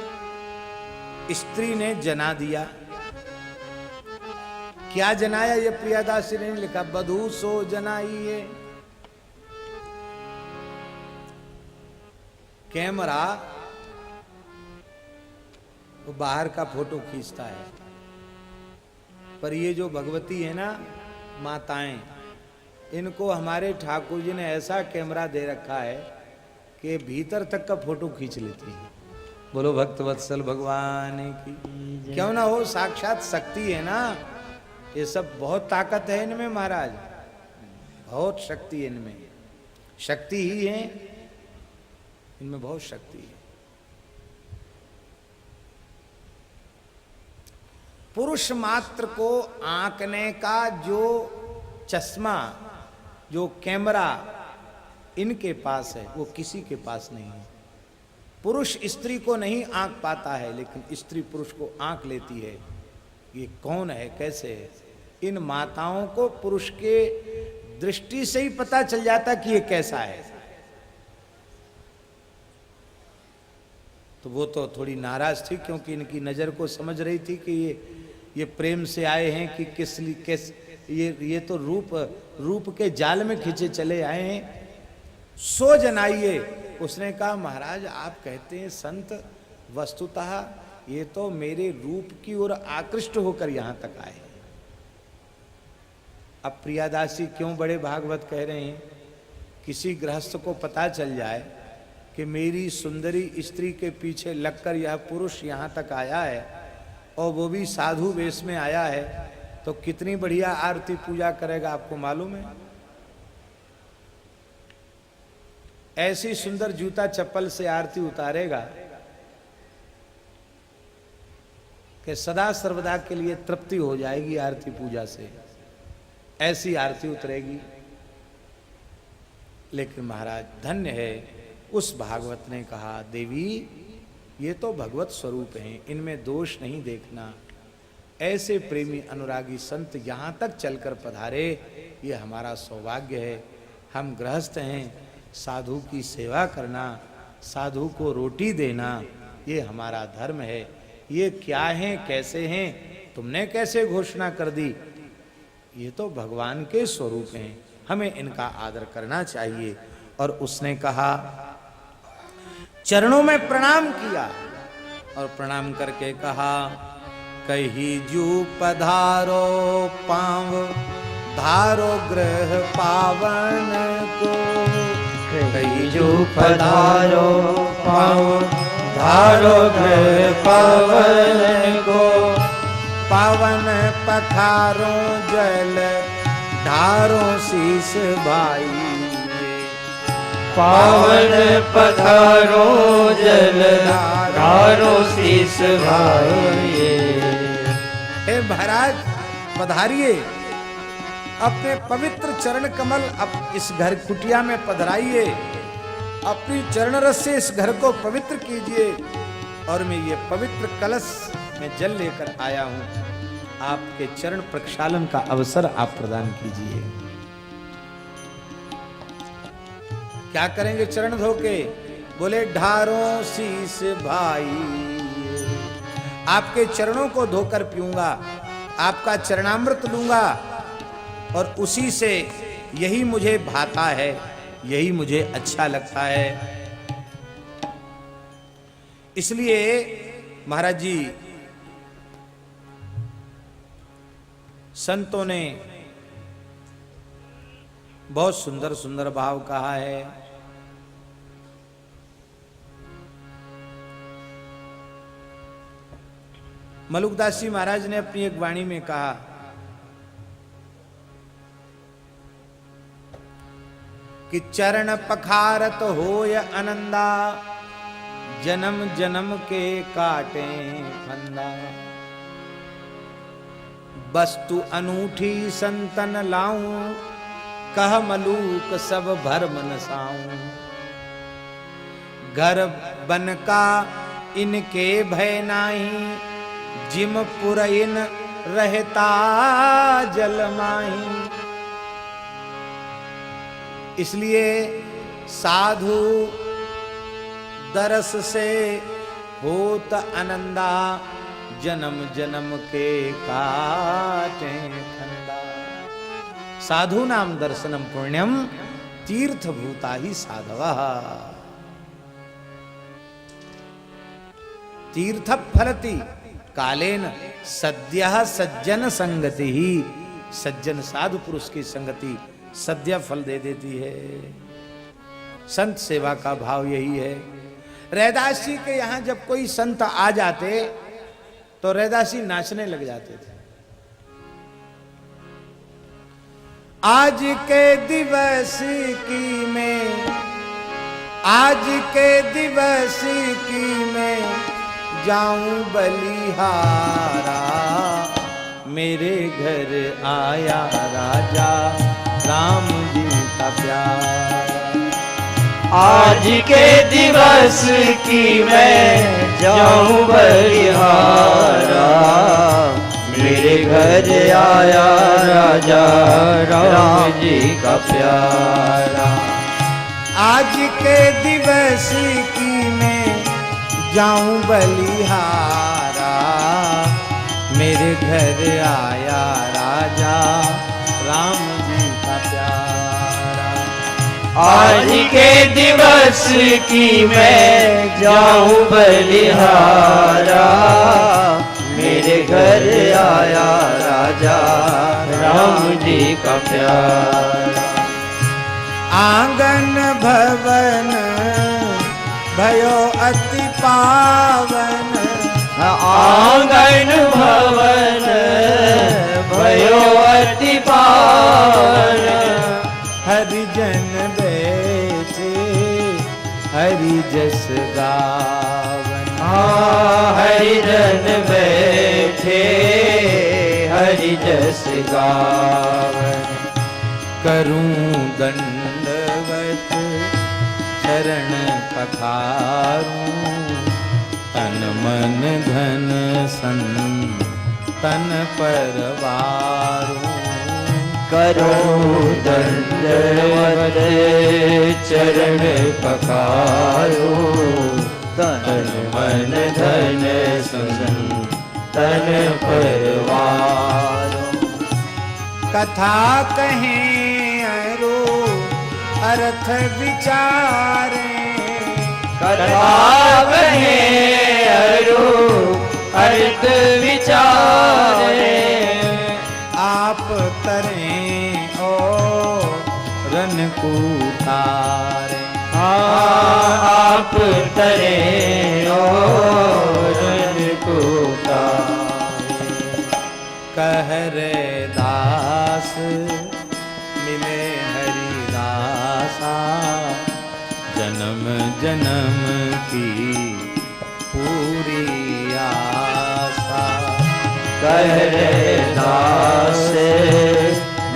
स्त्री ने जना दिया। क्या जनाया? ये प्रियादासी ने लिखा बधू सो जनाइए। कैमरा वो बाहर का फोटो खींचता है, पर ये जो भगवती है ना माताएं, इनको हमारे ठाकुर जी ने ऐसा कैमरा दे रखा है कि भीतर तक का फोटो खींच लेती है। बोलो भक्त वत्सल भगवान की। क्यों ना हो, साक्षात शक्ति है ना ये सब। बहुत ताकत है इनमें महाराज, बहुत शक्ति है इनमें, शक्ति ही है इनमें, बहुत शक्ति है। पुरुष मात्र को आंकने का जो चश्मा, जो कैमरा इनके पास है वो किसी के पास नहीं है। पुरुष स्त्री को नहीं आंक पाता है, लेकिन स्त्री पुरुष को आंक लेती है। ये कौन है, कैसे है? इन माताओं को पुरुष के दृष्टि से ही पता चल जाता कि ये कैसा है। तो वो तो थोड़ी नाराज थी, क्योंकि इनकी नजर को समझ रही थी कि ये प्रेम से आए हैं कि किस ये तो रूप के जाल में खींचे चले आए हैं। सो जनाइए। उसने कहा महाराज आप कहते हैं संत, वस्तुतः ये तो मेरे रूप की ओर आकृष्ट होकर यहां तक आए। अब प्रियादासी क्यों बड़े भागवत कह रहे हैं? किसी गृहस्थ को पता चल जाए कि मेरी सुंदरी स्त्री के पीछे लगकर यह पुरुष यहां तक आया है और वो भी साधु वेश में आया है, तो कितनी बढ़िया आरती पूजा करेगा आपको मालूम है? ऐसी सुंदर जूता चप्पल से आरती उतारेगा कि सदा सर्वदा के लिए तृप्ति हो जाएगी आरती पूजा से, ऐसी आरती उतरेगी। लेकिन महाराज धन्य है उस भागवत ने कहा देवी ये तो भगवत स्वरूप हैं, इनमें दोष नहीं देखना। ऐसे प्रेमी अनुरागी संत यहाँ तक चलकर पधारे, ये हमारा सौभाग्य है। हम गृहस्थ हैं, साधु की सेवा करना, साधु को रोटी देना, ये हमारा धर्म है। ये क्या हैं, कैसे हैं, तुमने कैसे घोषणा कर दी? ये तो भगवान के स्वरूप हैं, हमें इनका आदर करना चाहिए। और उसने कहा, चरणों में प्रणाम किया और प्रणाम करके कहा, कही जू पधारो पांव धारो ग्रह पावन को। कही जू पधारो पांव धारो ग्रह पावन को। पावन पखारो जल ढारो शीस भाई। पावन पधारो जल ढारो शीस भाई। हे महाराज पधारिए, अपने पवित्र चरण कमल अब इस घर कुटिया में पधराइए, अपनी चरण रस से इस घर को पवित्र कीजिए। और मैं ये पवित्र कलश में जल लेकर आया हूं, आपके चरण प्रक्षालन का अवसर आप प्रदान कीजिए। क्या करेंगे चरण धोके? बोले ढारो शीस भाई। आपके चरणों को धोकर पीऊंगा, आपका चरणामृत लूंगा और उसी से यही मुझे भाता है, यही मुझे अच्छा लगता है। इसलिए महाराज जी संतों ने बहुत सुंदर सुंदर भाव कहा है। मलुकदास जी महाराज ने अपनी एक वाणी में कहा कि चरण पखारत होय आनंदा, जन्म जन्म के काटे फंदा। वस्तु अनूठी संतन लाऊं, कह मलूक सब भरम नसाऊं। घर बन का इनके भय नाही, जिम पुरइन रहता जल माही। इसलिए साधु दरस से होत आनंदा, जन्म जन्म के काटे फंदा। साधु नाम दर्शनम पुण्यम, तीर्थ भूता ही साधवा। तीर्थ फलति कालेन सद्यः सज्जन संगति ही। सज्जन साधु पुरुष की संगति सद्य फल दे देती है। संत सेवा का भाव यही है। रैदास जी के यहां जब कोई संत आ जाते तो रैदास जी नाचने लग जाते थे। आज के दिवस की में, आज के दिवस की में जाऊं बलिहारा। मेरे घर आया राजा राम जी का प्यार। आज के दिवस की मैं जाऊं बलिहारा। मेरे घर आया राजा राम जी का प्यारा। आज के दिवस की मैं जाऊं बलिहारा। मेरे घर आया राजा राम जी का प्यारा। आज के दिवस की मैं जाऊं बलिहारा। मेरे घर आया राजा राम जी का प्यारा। आंगन भवन भयो अति पावन। आंगन भवन भयो अति पावन। हरिजन बैठे हरि जस गावन। हरिजन बैठे हरि जस गावन। करूं दंडवत चरण पखारूं। तन मन धन सन तन परवारूं। करूं दंडवत चरण पखारूं। तन मन धन सन तन परवारूं। कथा कहें अरो अर्थ विचारे। कथा कहें अरो अर्थ विचारे। आप तरें ओ रन को तारे। आप तरें ओ रन को तारे। कह रे दास मिले हरिदासा। जन्म जन्म की पूरी आशा। कह रे दास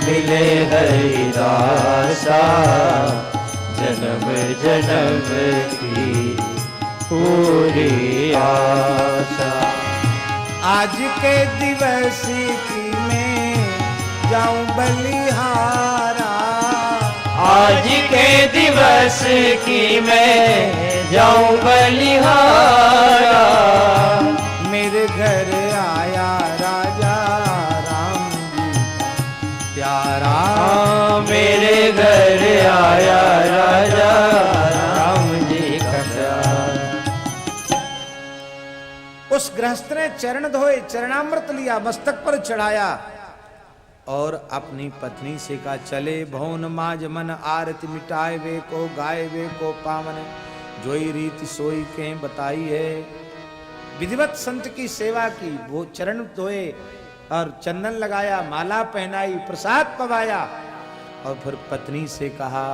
मिले हरिदासा। जन्म जन्म की पूरी आशा। आज के दिवस की मैं जाऊं बलिहारा। आज के दिवस की मैं जाऊं बलिहारा। मेरे घर आया राजा राम जी प्यारा। मेरे घर आया राजा राम जी का प्यारा। उस गृहस्थ ने चरण धोए, चरणामृत लिया, मस्तक पर चढ़ाया और अपनी पत्नी से कहा, चले भवन माज मन आरती मिटाए वे को गाए वे को पावन, जोई रीति सोई के बताई है। विधिवत संत की सेवा की, वो चरण धोए और चंदन लगाया, माला पहनाई, प्रसाद पवाया और फिर पत्नी से कहा,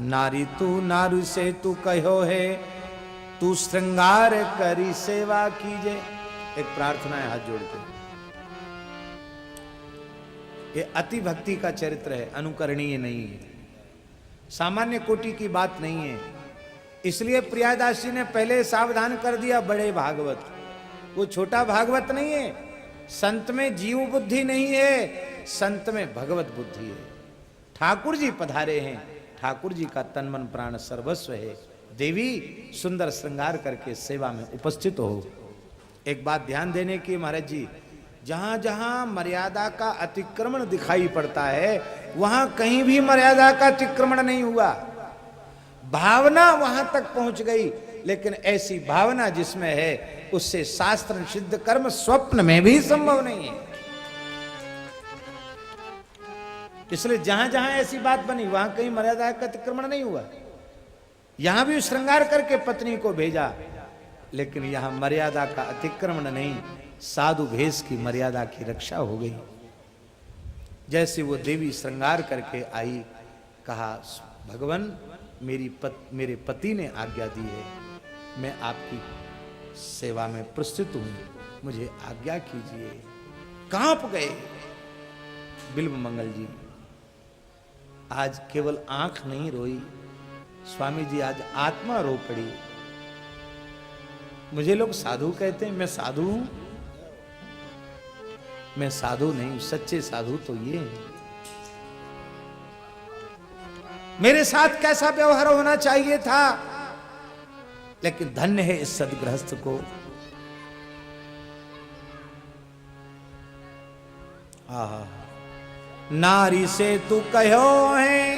नारी तू नारू से तू कहो है, तू श्रृंगार करी सेवा कीजे। एक प्रार्थना है हाथ जोड़ के। ये अति भक्ति का चरित्र है, अनुकरणीय नहीं है, सामान्य कोटि की बात नहीं है। इसलिए प्रियादास जी ने पहले सावधान कर दिया, बड़े भागवत, वो छोटा भागवत नहीं है। संत में जीव बुद्धि नहीं है, संत में भगवत बुद्धि है। ठाकुर जी पधारे हैं, ठाकुर जी का तन मन प्राण सर्वस्व है। देवी सुंदर श्रृंगार करके सेवा में उपस्थित हो। एक बात ध्यान देने की महाराज जी, जहां जहां मर्यादा का अतिक्रमण दिखाई पड़ता है, वहां कहीं भी मर्यादा का अतिक्रमण नहीं हुआ। भावना वहां तक पहुंच गई, लेकिन ऐसी भावना जिसमें है, उससे शास्त्र सिद्ध कर्म स्वप्न में भी संभव नहीं है। इसलिए जहां जहां ऐसी बात बनी, वहां कहीं मर्यादा का अतिक्रमण नहीं हुआ। यहां भी श्रृंगार करके पत्नी को भेजा, लेकिन यहां मर्यादा का अतिक्रमण नहीं, साधु भेष की मर्यादा की रक्षा हो गई। जैसे वो देवी श्रृंगार करके आई, कहा, भगवान मेरे पति ने आज्ञा दी है, मैं आपकी सेवा में प्रस्तुत हूं, मुझे आज्ञा कीजिए। कांप गए बिल्व मंगल जी। आज केवल आंख नहीं रोई स्वामी जी, आज आत्मा रो पड़ी। मुझे लोग साधु कहते हैं, मैं साधु हूं? मैं साधु नहीं, सच्चे साधु तो ये हैं। मेरे साथ कैसा व्यवहार होना चाहिए था, लेकिन धन्य है इस सदगृहस्थ को। नारी से तू कहो है,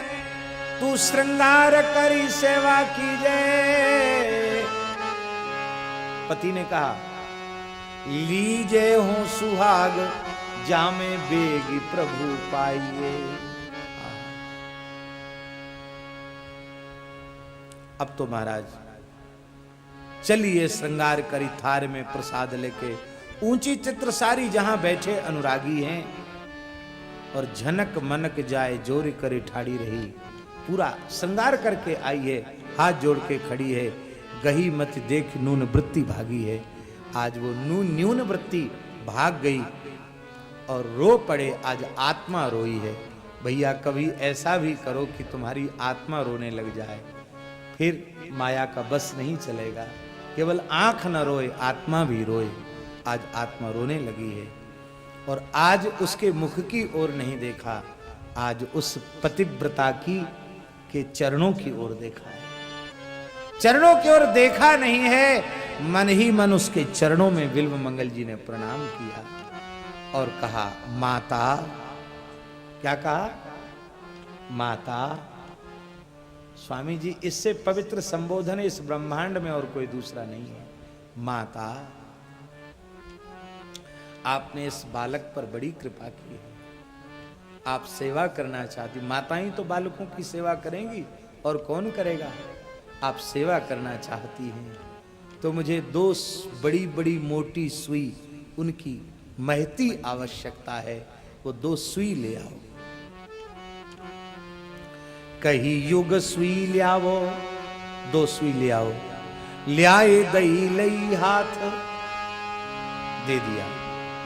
तू श्रृंगार करी सेवा कीजे। पति ने कहा, लीजे हूं सुहाग, जामे बेगी प्रभु पाइए। अब तो महाराज चलिए, श्रृंगार करी थार में प्रसाद लेके। ऊंची चित्र सारी जहां बैठे अनुरागी हैं, और झनक मनक जाए जोर करे ठाड़ी रही। पूरा श्रृंगार करके आई है, हाथ जोड़ के खड़ी है। गही मत देख नून वृत्ति भागी है। आज वो न्यून वृत्ति भाग गई और रो पड़े, आज आत्मा रोई है। भैया कभी ऐसा भी करो कि तुम्हारी आत्मा रोने लग जाए, फिर माया का बस नहीं चलेगा। केवल आंख न रोए, आत्मा भी रोए। आज आत्मा रोने लगी है, और आज उसके मुख की ओर नहीं देखा, आज उस पतिव्रता के चरणों की ओर देखा है। चरणों की ओर देखा नहीं है, मन ही मन उसके चरणों में बिल्व मंगल जी ने प्रणाम किया और कहा, माता। क्या कहा? माता। स्वामी जी, इससे पवित्र संबोधन इस ब्रह्मांड में और कोई दूसरा नहीं है। माता, आपने इस बालक पर बड़ी कृपा की है, आप सेवा करना चाहती। माताएं तो बालकों की सेवा करेंगी, और कौन करेगा? आप सेवा करना चाहती हैं, तो मुझे 2 बड़ी बड़ी मोटी सुई, उनकी महती आवश्यकता है। वो 2 सुई ले आओ। कही युग सुई ले आओ, 2 सुई ले आओ। लियाए दई लई हाथ, दे दिया।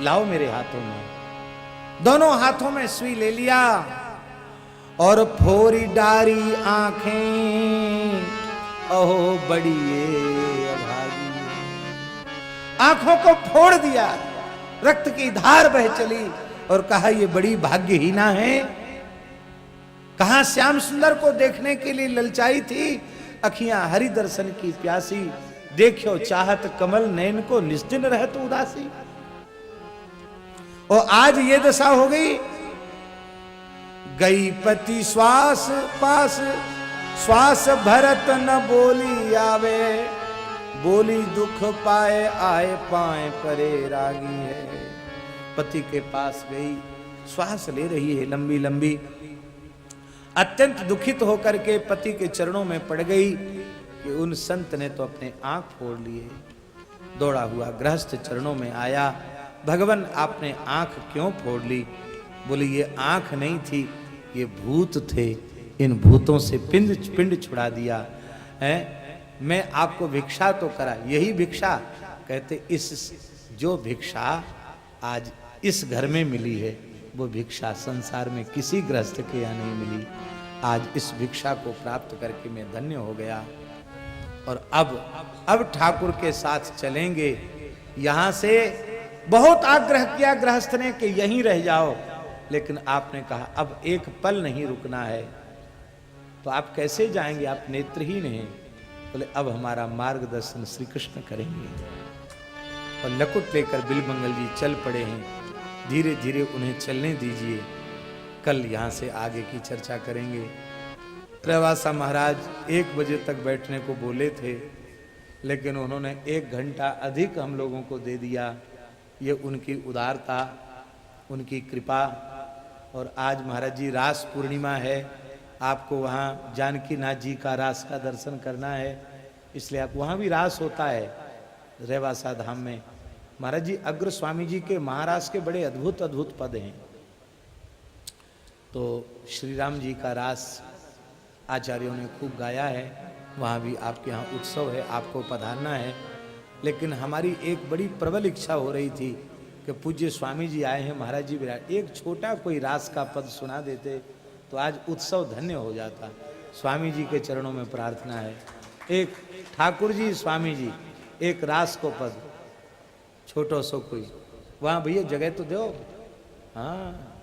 लाओ मेरे हाथों में। दोनों हाथों में सुई ले लिया, और फोरी डारी आंखें, ओहो बड़ी ये अभागी। आंखों को फोड़ दिया, रक्त की धार बह चली, और कहा, ये बड़ी भाग्यहीना है। कहां श्याम सुंदर को देखने के लिए ललचाई थी, अखियां हरि दर्शन की प्यासी। देखो चाहत कमल नैन को, निस्दिन रहत उदासी। और आज ये दशा हो गई। गई पति श्वास पास, श्वास भरत न बोली आवे। बोली दुख पाए आए पाए परे रागी है। पति के पास गई, श्वास ले रही है लंबी लंबी। अत्यंत दुखित होकर के पति के चरणों में पड़ गई कि उन संत ने तो अपने आंख फोड़ लिए। दौड़ा हुआ गृहस्थ चरणों में आया, भगवान आपने आंख क्यों फोड़ ली? बोले ये आंख नहीं थी, ये भूत थे, इन भूतों से पिंड छुड़ा दिया है। मैं आपको भिक्षा तो करा, यही भिक्षा? कहते इस जो भिक्षा आज इस घर में मिली है वो भिक्षा संसार में किसी गृहस्थ के यहाँ नहीं मिली। आज इस भिक्षा को प्राप्त करके मैं धन्य हो गया। और अब ठाकुर के साथ चलेंगे। यहां से बहुत आग्रह किया गृहस्थ ने कि यहीं रह जाओ, लेकिन आपने कहा अब एक पल नहीं रुकना है। तो आप कैसे जाएंगे? आप नेत्रहीन हैं। बोले अब हमारा मार्गदर्शन श्री कृष्ण करेंगे। और लकुट लेकर बिलमंगल जी चल पड़े हैं। धीरे धीरे उन्हें चलने दीजिए, कल यहां से आगे की चर्चा करेंगे। रेवासा महाराज 1 बजे तक बैठने को बोले थे, लेकिन उन्होंने 1 घंटा अधिक हम लोगों को दे दिया। ये उनकी उदारता, उनकी कृपा। और आज महाराज जी रास पूर्णिमा है, आपको वहाँ जानकी नाथ जी का रास का दर्शन करना है, इसलिए आप वहाँ भी रास होता है रेवासा धाम में। महाराज जी अग्र स्वामी जी के महाराज के बड़े अद्भुत अद्भुत पद हैं। तो श्री राम जी का रास आचार्यों ने खूब गाया है, वहाँ भी आपके यहाँ उत्सव है, आपको पधारना है। लेकिन हमारी एक बड़ी प्रबल इच्छा हो रही थी कि पूज्य स्वामी जी आए हैं, महाराज जी विराट, एक छोटा कोई रास का पद सुना देते तो आज उत्सव धन्य हो जाता। स्वामी जी के चरणों में प्रार्थना है, एक ठाकुर जी स्वामी जी एक रास को पद छोटो सो कोई, वहाँ भैया जगह तो दो। हाँ